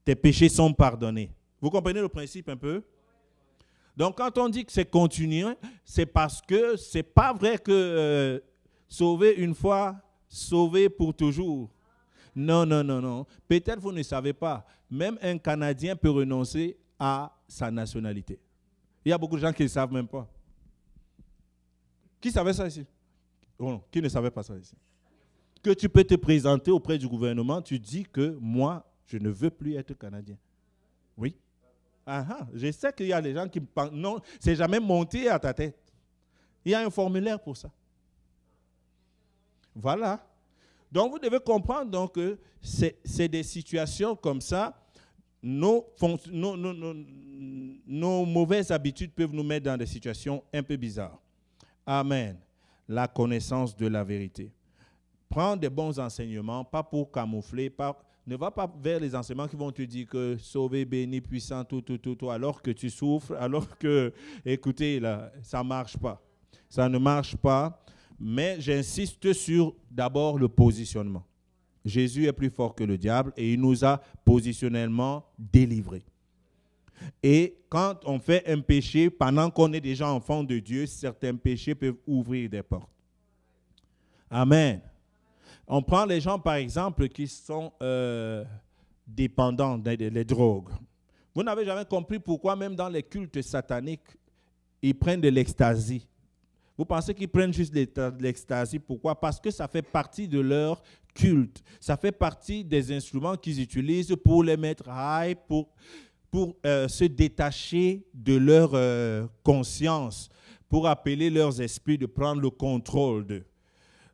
tes péchés sont pardonnés. Vous comprenez le principe un peu? Donc, quand on dit que c'est continuel, c'est parce que ce n'est pas vrai que sauver une fois, sauver pour toujours. Non, non, non, non. Peut-être vous ne savez pas. Même un Canadien peut renoncer à sa nationalité. Il y a beaucoup de gens qui ne savent même pas. Qui savait ça ici? Oh non, qui ne savait pas ça ici? Que tu peux te présenter auprès du gouvernement, tu dis que moi, je ne veux plus être Canadien. Oui. Je sais qu'il y a des gens qui pensent, non, c'est jamais monté à ta tête. Il y a un formulaire pour ça. Voilà. Donc, vous devez comprendre donc, que c'est des situations comme ça. Nos mauvaises habitudes peuvent nous mettre dans des situations un peu bizarres. Amen. La connaissance de la vérité. Prends des bons enseignements, pas pour camoufler, ne va pas vers les enseignements qui vont te dire que sauvé, béni, puissant, tout, alors que tu souffres, alors que, écoutez, là, ça ne marche pas. Ça ne marche pas. Mais j'insiste sur d'abord le positionnement. Jésus est plus fort que le diable et il nous a positionnellement délivrés. Et quand on fait un péché, pendant qu'on est déjà enfant de Dieu, certains péchés peuvent ouvrir des portes. Amen. On prend les gens, par exemple, qui sont dépendants des drogues. Vous n'avez jamais compris pourquoi même dans les cultes sataniques, ils prennent de l'ecstasy. Vous pensez qu'ils prennent juste de l'ecstasy? Pourquoi? Parce que ça fait partie de leur culte. Ça fait partie des instruments qu'ils utilisent pour les mettre high, pour se détacher de leur conscience, pour appeler leurs esprits de prendre le contrôle d'eux.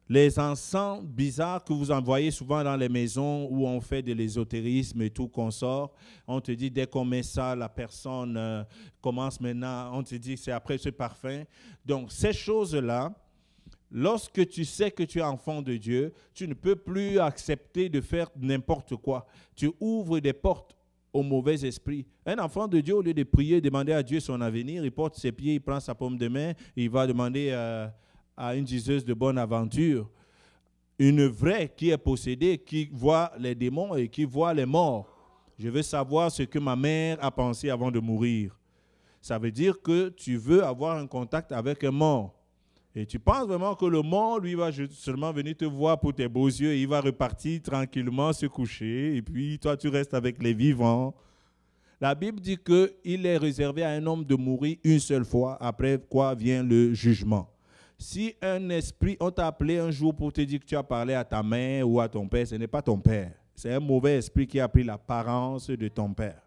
Les encens bizarres que vous envoyez souvent dans les maisons où on fait de l'ésotérisme et tout qu'on sort, on te dit dès qu'on met ça, la personne commence maintenant, on te dit c'est après ce parfum. Donc ces choses-là, lorsque tu sais que tu es enfant de Dieu, tu ne peux plus accepter de faire n'importe quoi. Tu ouvres des portes au mauvais esprit. Un enfant de Dieu, au lieu de prier, demander à Dieu son avenir, il porte ses pieds, il prend sa paume de main, il va demander à une diseuse de bonne aventure, une vraie qui est possédée, qui voit les démons et qui voit les morts. Je veux savoir ce que ma mère a pensé avant de mourir. Ça veut dire que tu veux avoir un contact avec un mort. Et tu penses vraiment que le mort, lui, va seulement venir te voir pour tes beaux yeux et il va repartir tranquillement se coucher et puis toi, tu restes avec les vivants. La Bible dit qu'il est réservé à un homme de mourir une seule fois, après quoi vient le jugement. Si un esprit, on t'a appelé un jour pour te dire que tu as parlé à ta mère ou à ton père, ce n'est pas ton père. C'est un mauvais esprit qui a pris l'apparence de ton père.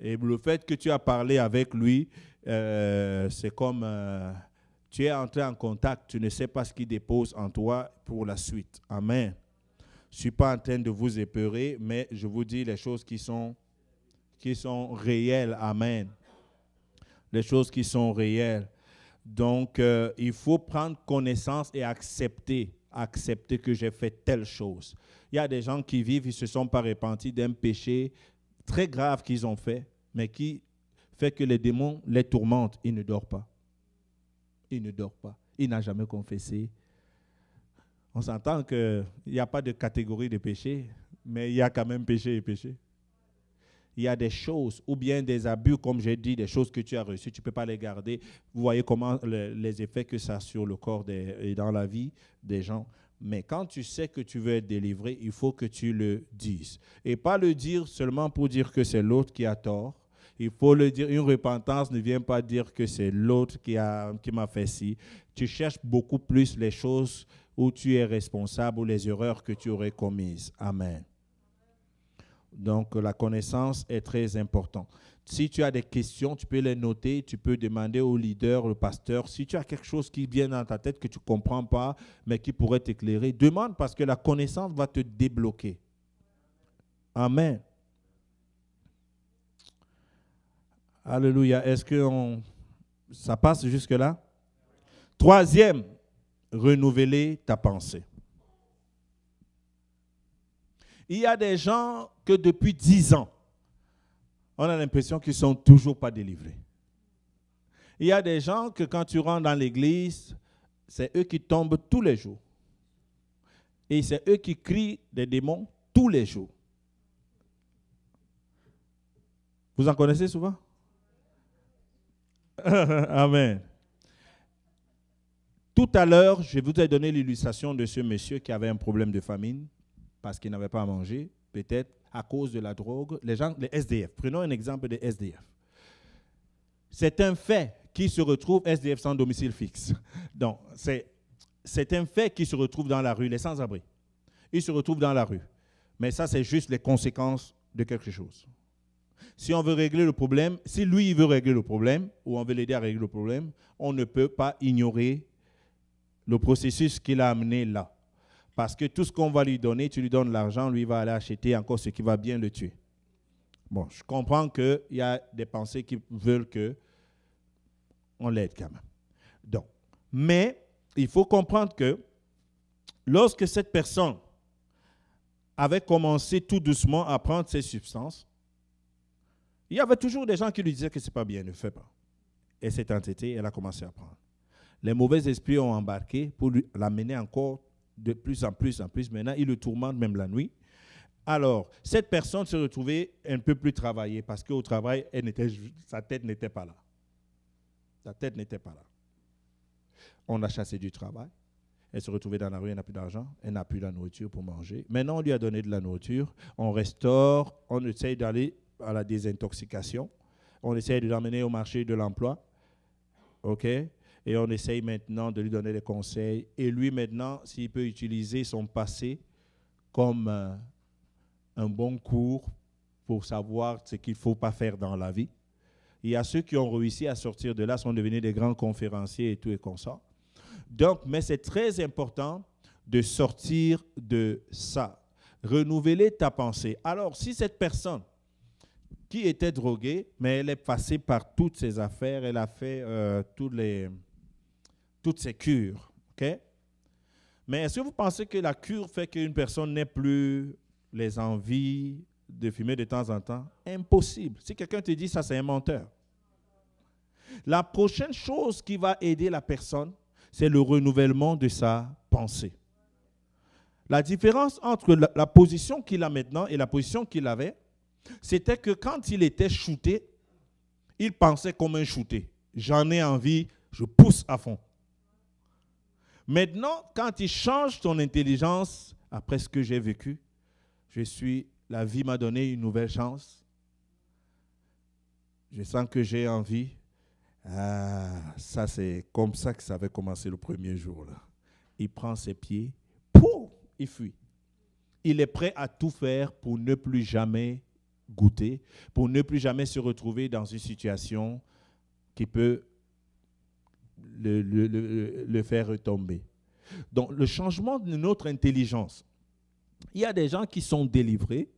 Et le fait que tu as parlé avec lui, c'est comme tu es entré en contact, tu ne sais pas ce qu'il dépose en toi pour la suite. Amen. Je ne suis pas en train de vous épeurer, mais je vous dis les choses qui sont réelles. Amen. Les choses qui sont réelles. Donc, il faut prendre connaissance et accepter que j'ai fait telle chose. Il y a des gens qui vivent, ils ne se sont pas repentis d'un péché très grave qu'ils ont fait, mais qui fait que les démons les tourmentent. Il ne dort pas. Il ne dort pas. Il n'a jamais confessé. On s'entend qu'il n'y a pas de catégorie de péché, mais il y a quand même péché et péché. Il y a des choses, ou bien des abus, comme j'ai dit, des choses que tu as reçues, tu ne peux pas les garder. Vous voyez comment les effets que ça a sur le corps et dans la vie des gens. Mais quand tu sais que tu veux être délivré, il faut que tu le dises. Et pas le dire seulement pour dire que c'est l'autre qui a tort. Il faut le dire. Une repentance ne vient pas dire que c'est l'autre qui m'a fait ci. Tu cherches beaucoup plus les choses où tu es responsable ou les erreurs que tu aurais commises. Amen. Donc, la connaissance est très importante. Si tu as des questions, tu peux les noter, tu peux demander au leader, au pasteur. Si tu as quelque chose qui vient dans ta tête que tu ne comprends pas, mais qui pourrait t'éclairer, demande parce que la connaissance va te débloquer. Amen. Alléluia. Est-ce que ça passe jusque-là? Troisième, renouveler ta pensée. Il y a des gens que depuis 10 ans, on a l'impression qu'ils ne sont toujours pas délivrés. Il y a des gens que quand tu rentres dans l'église, c'est eux qui tombent tous les jours. Et c'est eux qui crient des démons tous les jours. Vous en connaissez souvent? Amen. Tout à l'heure, je vous ai donné l'illustration de ce monsieur qui avait un problème de famine parce qu'il n'avait pas à manger, peut-être à cause de la drogue. Les gens, les SDF, prenons un exemple des SDF. C'est un fait qui se retrouve SDF sans domicile fixe. Donc, c'est un fait qui se retrouve dans la rue, les sans-abri. Ils se retrouvent dans la rue. Mais ça, c'est juste les conséquences de quelque chose. Si on veut régler le problème, si lui, il veut régler le problème, ou on veut l'aider à régler le problème, on ne peut pas ignorer le processus qu'il a amené là. Parce que tout ce qu'on va lui donner, tu lui donnes l'argent, lui va aller acheter encore ce qui va bien le tuer. Bon, je comprends qu'il y a des pensées qui veulent qu'on l'aide quand même. Donc, mais il faut comprendre que lorsque cette personne avait commencé tout doucement à prendre ces substances, il y avait toujours des gens qui lui disaient que ce n'est pas bien, ne fais pas. Et cette entité, elle a commencé à prendre. Les mauvais esprits ont embarqué pour l'amener encore de plus en plus en plus. Maintenant, il le tourmente même la nuit. Alors, cette personne se retrouvait un peu plus travaillée parce qu'au travail, sa tête n'était pas là. Sa tête n'était pas là. On l'a chassée du travail. Elle se retrouvait dans la rue, elle n'a plus d'argent, elle n'a plus de nourriture pour manger. Maintenant, on lui a donné de la nourriture, on restaure, on essaye d'aller à la désintoxication, on essaye de l'emmener au marché de l'emploi, OK? Et on essaye maintenant de lui donner des conseils. Et lui, maintenant, s'il peut utiliser son passé comme un bon cours pour savoir ce qu'il ne faut pas faire dans la vie. Il y a ceux qui ont réussi à sortir de là, sont devenus des grands conférenciers et tout et consorts. Donc, mais c'est très important de sortir de ça. Renouveler ta pensée. Alors, si cette personne qui était droguée, mais elle est passée par toutes ses affaires, elle a fait toutes ces cures, ok? Mais est-ce que vous pensez que la cure fait qu'une personne n'ait plus les envies de fumer de temps en temps? Impossible. Si quelqu'un te dit ça, c'est un menteur. La prochaine chose qui va aider la personne, c'est le renouvellement de sa pensée. La différence entre la position qu'il a maintenant et la position qu'il avait, c'était que quand il était shooté, il pensait comme un shooté. J'en ai envie, je pousse à fond. Maintenant, quand il change son intelligence, après ce que j'ai vécu, la vie m'a donné une nouvelle chance. Je sens que j'ai envie. Ah, ça c'est comme ça que ça avait commencé le premier jour. Là. Il prend ses pieds, pouf, il fuit. Il est prêt à tout faire pour ne plus jamais goûter, pour ne plus jamais se retrouver dans une situation qui peut le faire retomber. Donc, le changement de notre intelligence. Il y a des gens qui sont délivrés.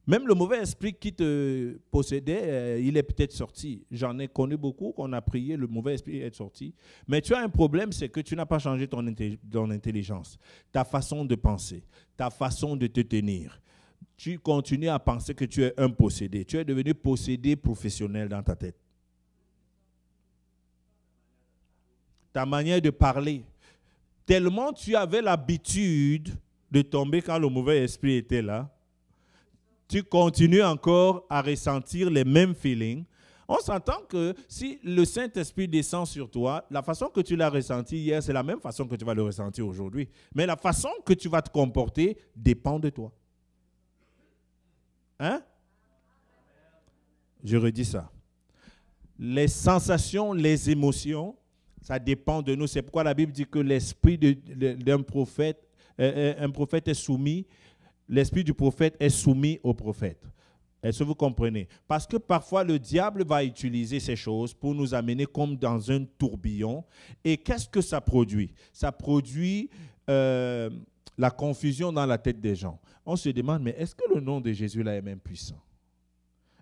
Même le mauvais esprit qui te possédait, il est peut-être sorti. J'en ai connu beaucoup qu'on a prié, le mauvais esprit est sorti. Mais tu as un problème, c'est que tu n'as pas changé ton intelligence, ta façon de penser, ta façon de te tenir. Tu continues à penser que tu es un possédé. Tu es devenu possédé professionnel dans ta tête. Ta manière de parler. Tellement tu avais l'habitude de tomber quand le mauvais esprit était là, tu continues encore à ressentir les mêmes feelings. On s'entend que si le Saint-Esprit descend sur toi, la façon que tu l'as ressenti hier, c'est la même façon que tu vas le ressentir aujourd'hui. Mais la façon que tu vas te comporter dépend de toi. Hein? Je redis ça. Les sensations, les émotions, ça dépend de nous. C'est pourquoi la Bible dit que l'esprit d'un prophète, un prophète est soumis, l'esprit du prophète est soumis au prophète. Est-ce que vous comprenez? Parce que parfois, le diable va utiliser ces choses pour nous amener comme dans un tourbillon. Et qu'est-ce que ça produit? Ça produit la confusion dans la tête des gens. On se demande, mais est-ce que le nom de Jésus là est même puissant?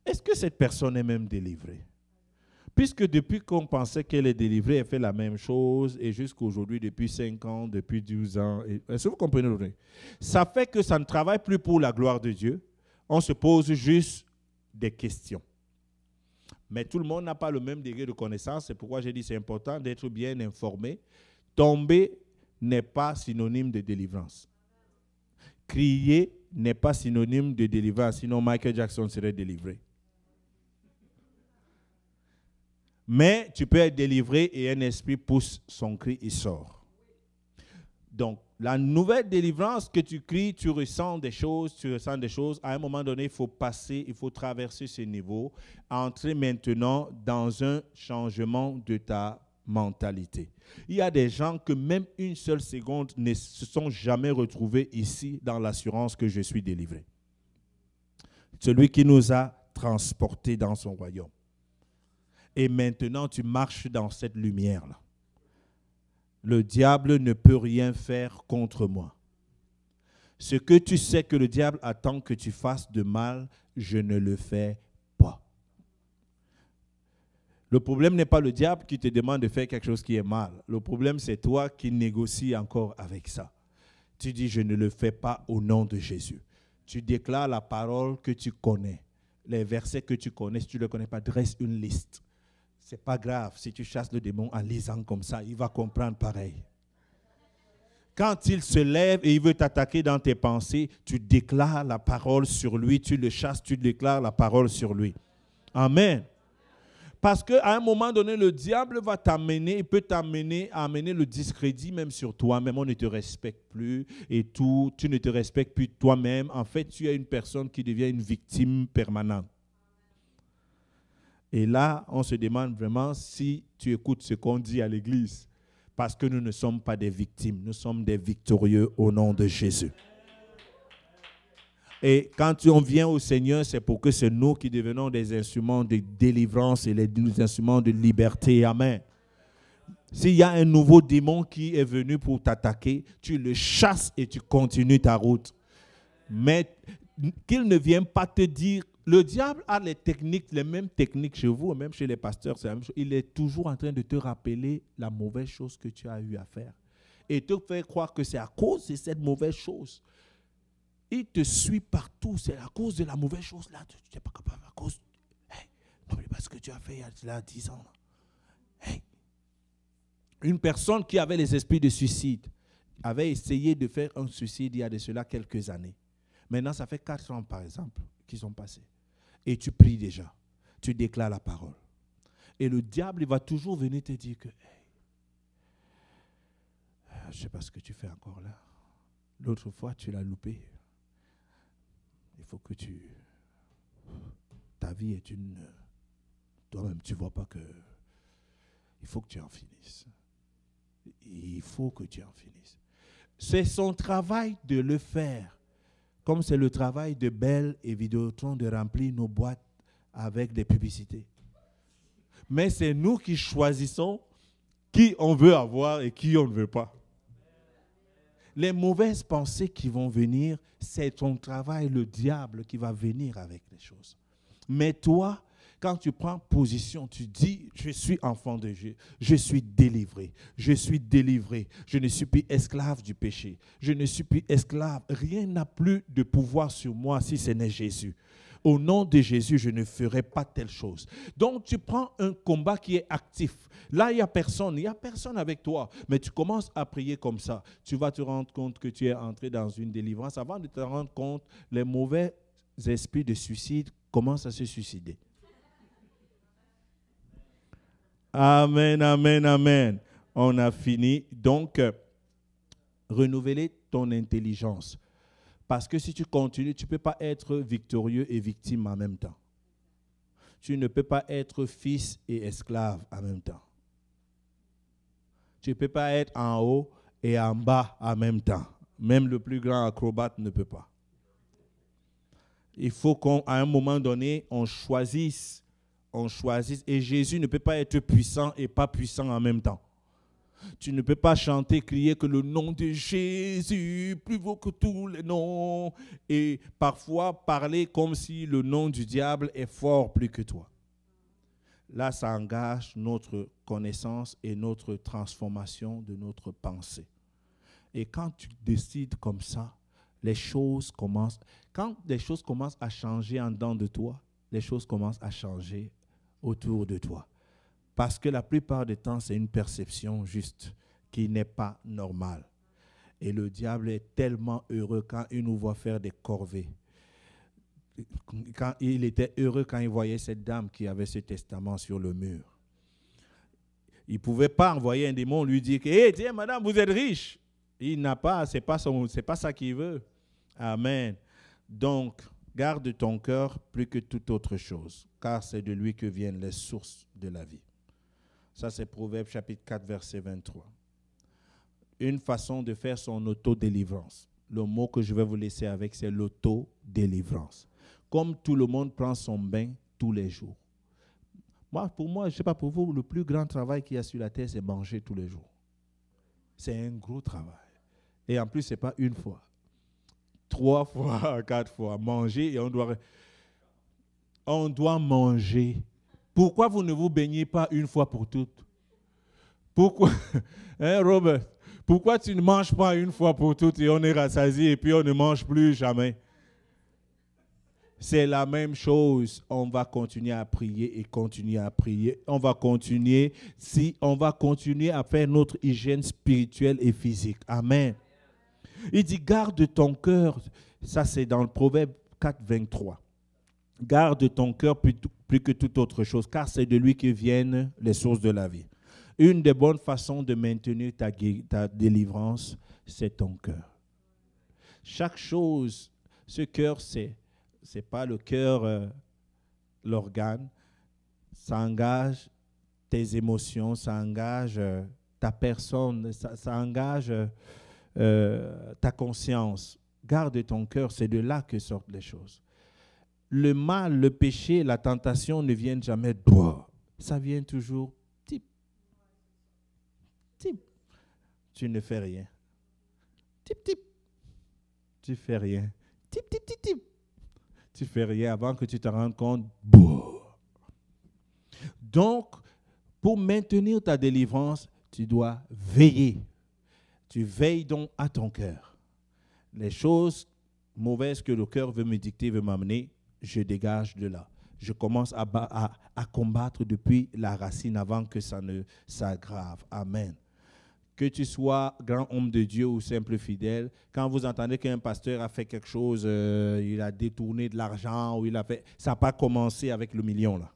Est-ce que cette personne est même délivrée? Puisque depuis qu'on pensait qu'elle est délivrée, elle fait la même chose, et jusqu'à aujourd'hui, depuis 5 ans, depuis 12 ans. Est-ce que vous comprenez aujourd'hui? Ça fait que ça ne travaille plus pour la gloire de Dieu. On se pose juste des questions. Mais tout le monde n'a pas le même degré de connaissance. C'est pourquoi j'ai dit que c'est important d'être bien informé. Tomber n'est pas synonyme de délivrance. Crier n'est pas synonyme de délivrance. Sinon, Michael Jackson serait délivré. Mais tu peux être délivré et un esprit pousse son cri et sort. Donc, la nouvelle délivrance que tu cries, tu ressens des choses. À un moment donné, il faut passer, il faut traverser ce niveau, entrer maintenant dans un changement de ta mentalité. Il y a des gens que même une seule seconde ne se sont jamais retrouvés ici dans l'assurance que je suis délivré. Celui qui nous a transportés dans son royaume. Et maintenant, tu marches dans cette lumière-là. Le diable ne peut rien faire contre moi. Ce que tu sais que le diable attend que tu fasses de mal, je ne le fais pas. Le problème n'est pas le diable qui te demande de faire quelque chose qui est mal. Le problème, c'est toi qui négocies encore avec ça. Tu dis, je ne le fais pas au nom de Jésus. Tu déclares la parole que tu connais. Les versets que tu connais, si tu ne le connais pas, dresse une liste. Ce n'est pas grave si tu chasses le démon en lisant comme ça, il va comprendre pareil. Quand il se lève et il veut t'attaquer dans tes pensées, tu déclares la parole sur lui, tu le chasses, tu déclares la parole sur lui. Amen. Parce qu'à un moment donné, le diable va t'amener, il peut t'amener à amener le discrédit même sur toi-même. On ne te respecte plus et tout, tu ne te respectes plus toi-même. En fait, tu es une personne qui devient une victime permanente. Et là, on se demande vraiment si tu écoutes ce qu'on dit à l'église. Parce que nous ne sommes pas des victimes, nous sommes des victorieux au nom de Jésus. Et quand on vient au Seigneur, c'est pour que c'est nous qui devenons des instruments de délivrance et des instruments de liberté. Amen. S'il y a un nouveau démon qui est venu pour t'attaquer, tu le chasses et tu continues ta route. Mais qu'il ne vienne pas te dire, le diable a les techniques, les mêmes techniques chez vous, même chez les pasteurs, c'est la même chose. Il est toujours en train de te rappeler la mauvaise chose que tu as eu à faire. Et te faire croire que c'est à cause de cette mauvaise chose. Il te suit partout, c'est à cause de la mauvaise chose là. Tu n'es pas capable, à cause. Hey, n'oublie pas ce que tu as fait il y a 10 ans. Hey. Une personne qui avait les esprits de suicide avait essayé de faire un suicide il y a de cela quelques années. Maintenant, ça fait 4 ans, par exemple, qui sont passés. Et tu pries déjà. Tu déclares la parole. Et le diable, il va toujours venir te dire que hey, je ne sais pas ce que tu fais encore là. L'autre fois, tu l'as loupé. Il faut que ta vie est une... Toi-même, tu ne vois pas que... Il faut que tu en finisses. Il faut que tu en finisses. C'est son travail de le faire. Comme c'est le travail de Bell et Vidéotron de remplir nos boîtes avec des publicités. Mais c'est nous qui choisissons qui on veut avoir et qui on ne veut pas. Les mauvaises pensées qui vont venir, c'est ton travail, le diable qui va venir avec les choses. Mais toi, quand tu prends position, tu dis, je suis enfant de Dieu, je suis délivré, je ne suis plus esclave du péché, je ne suis plus esclave, rien n'a plus de pouvoir sur moi si ce n'est Jésus. Au nom de Jésus, je ne ferai pas telle chose. Donc, tu prends un combat qui est actif. Là, il n'y a personne avec toi. Mais tu commences à prier comme ça. Tu vas te rendre compte que tu es entré dans une délivrance. Avant de te rendre compte, les mauvais esprits de suicide commencent à se suicider. Amen, amen, amen. On a fini. Donc, renouveler ton intelligence. Parce que si tu continues, tu ne peux pas être victorieux et victime en même temps. Tu ne peux pas être fils et esclave en même temps. Tu ne peux pas être en haut et en bas en même temps. Même le plus grand acrobate ne peut pas. Il faut qu'à un moment donné, on choisisse. Et Jésus ne peut pas être puissant et pas puissant en même temps. Tu ne peux pas chanter, crier que le nom de Jésus plus vaut que tous les noms. Et parfois parler comme si le nom du diable est fort plus que toi. Là, ça engage notre connaissance et notre transformation de notre pensée. Et quand tu décides comme ça, quand les choses commencent à changer en dedans de toi, les choses commencent à changer autour de toi. Parce que la plupart du temps, c'est une perception juste qui n'est pas normale. Et le diable est tellement heureux quand il nous voit faire des corvées. Quand il était heureux quand il voyait cette dame qui avait ce testament sur le mur. Il ne pouvait pas envoyer un démon lui dire que hey, tiens, madame, vous êtes riche. Il n'a pas, c'est pas ça qu'il veut. Amen. Donc, garde ton cœur plus que toute autre chose, car c'est de lui que viennent les sources de la vie. Ça, c'est Proverbe chapitre 4, verset 23. Une façon de faire son auto-délivrance. Le mot que je vais vous laisser avec, c'est l'auto-délivrance. Comme tout le monde prend son bain tous les jours. Pour moi, je ne sais pas pour vous, le plus grand travail qu'il y a sur la terre, c'est manger tous les jours. C'est un gros travail. Et en plus, ce n'est pas une fois. 3 fois, 4 fois. Manger et on doit manger. Pourquoi vous ne vous baignez pas une fois pour toutes? Pourquoi, hein, Robert? Pourquoi tu ne manges pas une fois pour toutes et on est rassasié et puis on ne mange plus jamais? C'est la même chose. On va continuer à prier et continuer à prier. On va continuer à faire notre hygiène spirituelle et physique. Amen. Il dit, garde ton cœur. Ça, c'est dans le Proverbe 4, 23. Garde ton cœur plus que toute autre chose, car c'est de lui que viennent les sources de la vie. Une des bonnes façons de maintenir ta délivrance, c'est ton cœur. Chaque chose, ce cœur, c'est pas le cœur, l'organe. Ça engage tes émotions, ça engage ta personne, ça engage ta conscience. Garde ton cœur, c'est de là que sortent les choses. Le mal, le péché, la tentation ne viennent jamais de toi. Ça vient toujours tip. Tu ne fais rien. Tip, tip. Tu fais rien. Tip, tip, tip, tip. Tu fais rien avant que tu te rendes compte. Donc, pour maintenir ta délivrance, tu dois veiller. Tu veilles donc à ton cœur. Les choses mauvaises que le cœur veut me dicter, veut m'amener, je dégage de là. Je commence à combattre depuis la racine avant que ça ne s'aggrave. Amen. Que tu sois grand homme de Dieu ou simple fidèle, quand vous entendez qu'un pasteur a fait quelque chose, il a détourné de l'argent, ou ça n'a pas commencé avec le million là.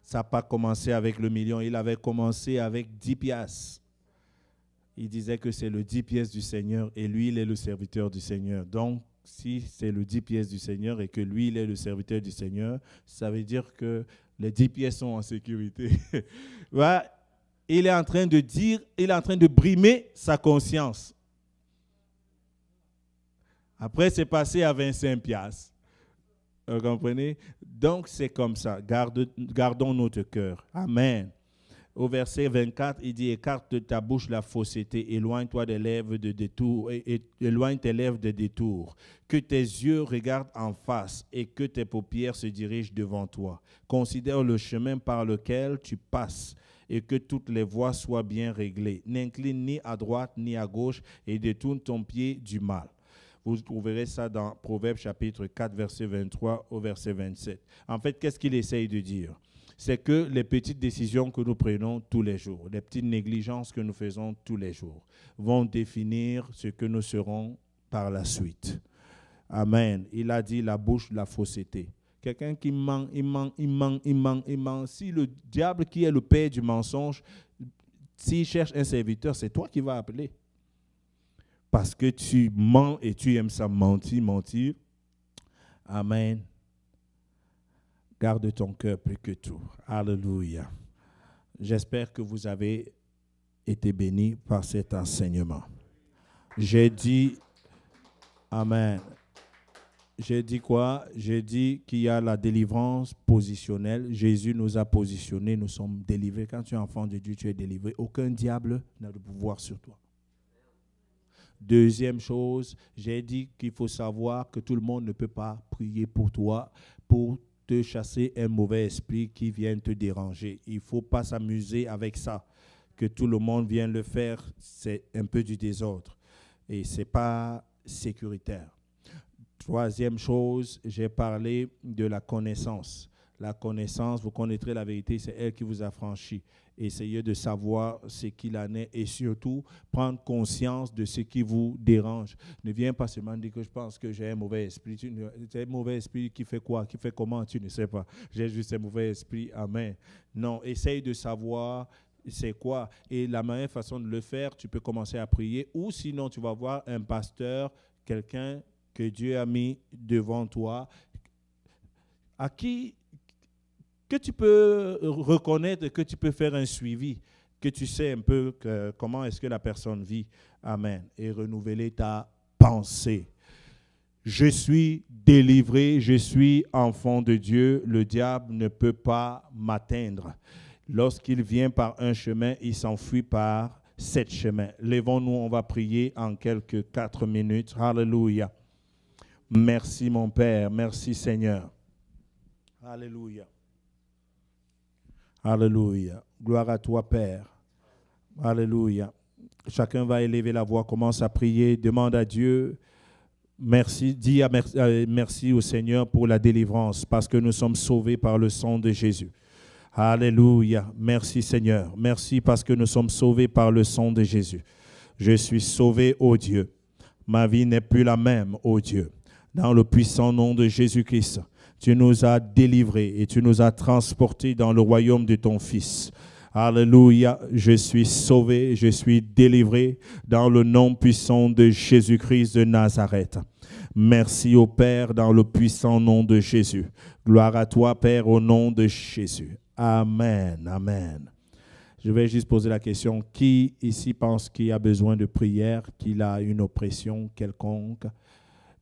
Ça n'a pas commencé avec le million, il avait commencé avec 10 piastres. Il disait que c'est le 10 pièces du Seigneur et lui, il est le serviteur du Seigneur. Donc, si c'est le 10 pièces du Seigneur et que lui, il est le serviteur du Seigneur, ça veut dire que les 10 pièces sont en sécurité. Ouais, il est en train de dire, il est en train de brimer sa conscience. Après, c'est passé à 25 piastres. Vous comprenez? Donc, c'est comme ça. Gardons notre cœur. Amen. Au verset 24, il dit, écarte de ta bouche la fausseté, éloigne-toi des lèvres de détour, et éloigne tes lèvres de détour. Que tes yeux regardent en face et que tes paupières se dirigent devant toi. Considère le chemin par lequel tu passes et que toutes les voies soient bien réglées. N'incline ni à droite ni à gauche et détourne ton pied du mal. Vous trouverez ça dans Proverbes chapitre 4, verset 23 au verset 27. En fait, qu'est-ce qu'il essaye de dire? C'est que les petites décisions que nous prenons tous les jours, les petites négligences que nous faisons tous les jours, vont définir ce que nous serons par la suite. Amen. Il a dit la bouche de la fausseté. Quelqu'un qui ment, il ment. Si le diable qui est le père du mensonge, s'il cherche un serviteur, c'est toi qui vas appeler. Parce que tu mens et tu aimes ça, mentir. Amen. Garde ton cœur plus que tout. Alléluia. J'espère que vous avez été bénis par cet enseignement. J'ai dit, amen. J'ai dit quoi? J'ai dit qu'il y a la délivrance positionnelle. Jésus nous a positionnés, nous sommes délivrés. Quand tu es enfant de Dieu, tu es délivré. Aucun diable n'a de pouvoir sur toi. Deuxième chose, j'ai dit qu'il faut savoir que tout le monde ne peut pas prier pour toi, pour te chasser un mauvais esprit qui vient te déranger. Il ne faut pas s'amuser avec ça. Que tout le monde vienne le faire, c'est un peu du désordre. Et ce n'est pas sécuritaire. Troisième chose, j'ai parlé de la connaissance. La connaissance, vous connaîtrez la vérité, c'est elle qui vous a franchi. Essayez de savoir ce qu'il en est et surtout prendre conscience de ce qui vous dérange. Ne viens pas seulement dire que je pense que j'ai un mauvais esprit. C'est un mauvais esprit qui fait quoi? Qui fait comment? Tu ne sais pas. J'ai juste un mauvais esprit. Amen. Non, essaye de savoir c'est quoi. Et la meilleure façon de le faire, tu peux commencer à prier ou sinon tu vas voir un pasteur, quelqu'un que Dieu a mis devant toi, à qui que tu peux reconnaître, que tu peux faire un suivi, que tu sais un peu comment est-ce que la personne vit. Amen. Et renouveler ta pensée. Je suis délivré, je suis enfant de Dieu, le diable ne peut pas m'atteindre. Lorsqu'il vient par un chemin, il s'enfuit par 7 chemins. Lèvons-nous, on va prier en quelques 4 minutes. Alléluia. Merci mon Père, merci Seigneur. Alléluia. Alléluia. Gloire à toi Père. Alléluia. Chacun va élever la voix, commence à prier, demande à Dieu. Merci, dis merci au Seigneur pour la délivrance parce que nous sommes sauvés par le sang de Jésus. Alléluia. Merci Seigneur. Merci parce que nous sommes sauvés par le sang de Jésus. Je suis sauvé, ô Dieu. Ma vie n'est plus la même, ô Dieu. Dans le puissant nom de Jésus-Christ, tu nous as délivrés et tu nous as transportés dans le royaume de ton Fils. Alléluia, je suis sauvé, je suis délivré dans le nom puissant de Jésus-Christ de Nazareth. Merci au Père dans le puissant nom de Jésus. Gloire à toi, Père, au nom de Jésus. Amen, amen. Je vais juste poser la question, qui ici pense qu'il a besoin de prière, qu'il a une oppression quelconque?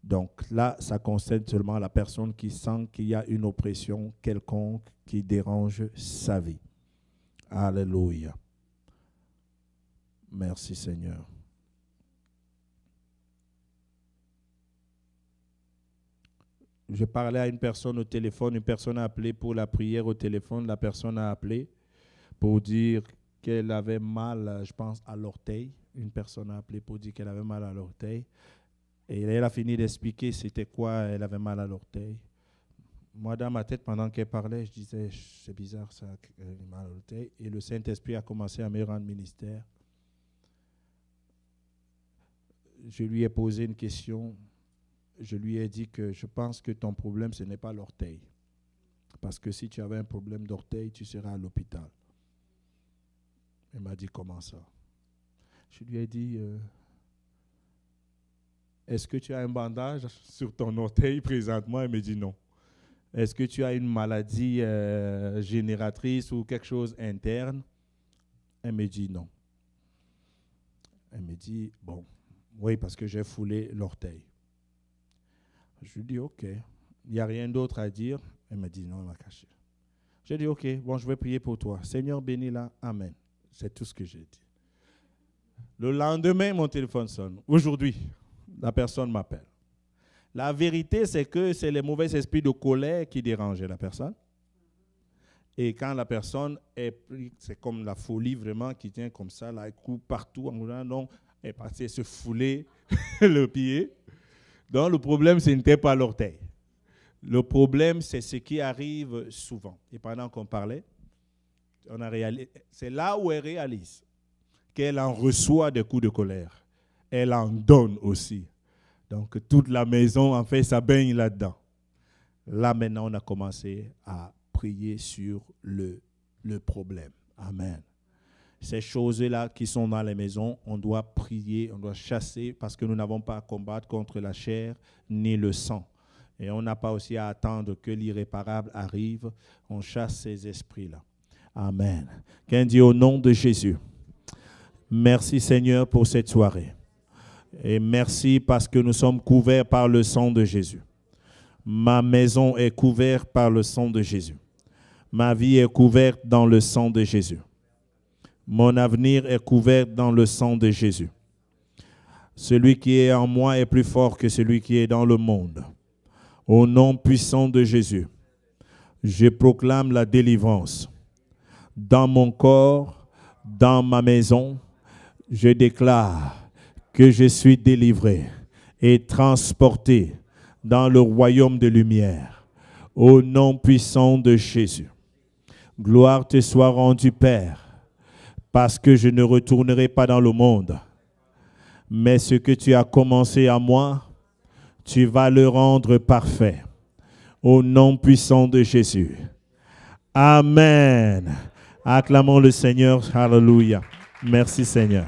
Donc là, ça concerne seulement la personne qui sent qu'il y a une oppression quelconque qui dérange sa vie. Alléluia. Merci Seigneur. Je parlais à une personne au téléphone, une personne a appelé pour la prière au téléphone, la personne a appelé pour dire qu'elle avait mal, je pense, à l'orteil. Une personne a appelé pour dire qu'elle avait mal à l'orteil. Et elle a fini d'expliquer c'était quoi, elle avait mal à l'orteil. Moi, dans ma tête, pendant qu'elle parlait, je disais, c'est bizarre ça, elle a mal à l'orteil. Et le Saint-Esprit a commencé à me rendre ministère. Je lui ai posé une question. Je lui ai dit que je pense que ton problème, ce n'est pas l'orteil. Parce que si tu avais un problème d'orteil, tu seras à l'hôpital. Elle m'a dit, comment ça? Je lui ai dit... est-ce que tu as un bandage sur ton orteil présentement? Elle me dit non. Est-ce que tu as une maladie génératrice ou quelque chose interne? Elle me dit non. Elle me dit, bon, oui, parce que j'ai foulé l'orteil. Je lui dis, ok, il n'y a rien d'autre à dire. Elle me dit non, elle m'a caché. J'ai dit, ok, bon, je vais prier pour toi. Seigneur, bénis-la, amen. C'est tout ce que j'ai dit. Le lendemain, mon téléphone sonne. Aujourd'hui, la personne m'appelle. La vérité, c'est que c'est les mauvais esprits de colère qui dérangeaient la personne. Et quand la personne est prise, c'est comme la folie vraiment qui tient comme ça, là, elle coupe partout. Donc, elle est partie se fouler le pied. Donc le problème, ce n'était pas l'orteil. Le problème, c'est ce qui arrive souvent. Et pendant qu'on parlait, c'est là où elle réalise qu'elle en reçoit des coups de colère. Elle en donne aussi. Donc toute la maison, en fait, ça baigne là-dedans. Là, maintenant, on a commencé à prier sur le problème. Amen. Ces choses-là qui sont dans les maisons, on doit prier, on doit chasser parce que nous n'avons pas à combattre contre la chair ni le sang. Et on n'a pas aussi à attendre que l'irréparable arrive. On chasse ces esprits-là. Amen. Qu'un dit au nom de Jésus. Merci Seigneur pour cette soirée. Et merci parce que nous sommes couverts par le sang de Jésus. Ma maison est couverte par le sang de Jésus. Ma vie est couverte dans le sang de Jésus. Mon avenir est couvert dans le sang de Jésus. Celui qui est en moi est plus fort que celui qui est dans le monde. Au nom puissant de Jésus, je proclame la délivrance. Dans mon corps, dans ma maison, je déclare que je suis délivré et transporté dans le royaume de lumière. Au nom puissant de Jésus. Gloire te soit rendue, Père, parce que je ne retournerai pas dans le monde. Mais ce que tu as commencé à moi, tu vas le rendre parfait. Au nom puissant de Jésus. Amen. Acclamons le Seigneur. Alléluia. Merci Seigneur.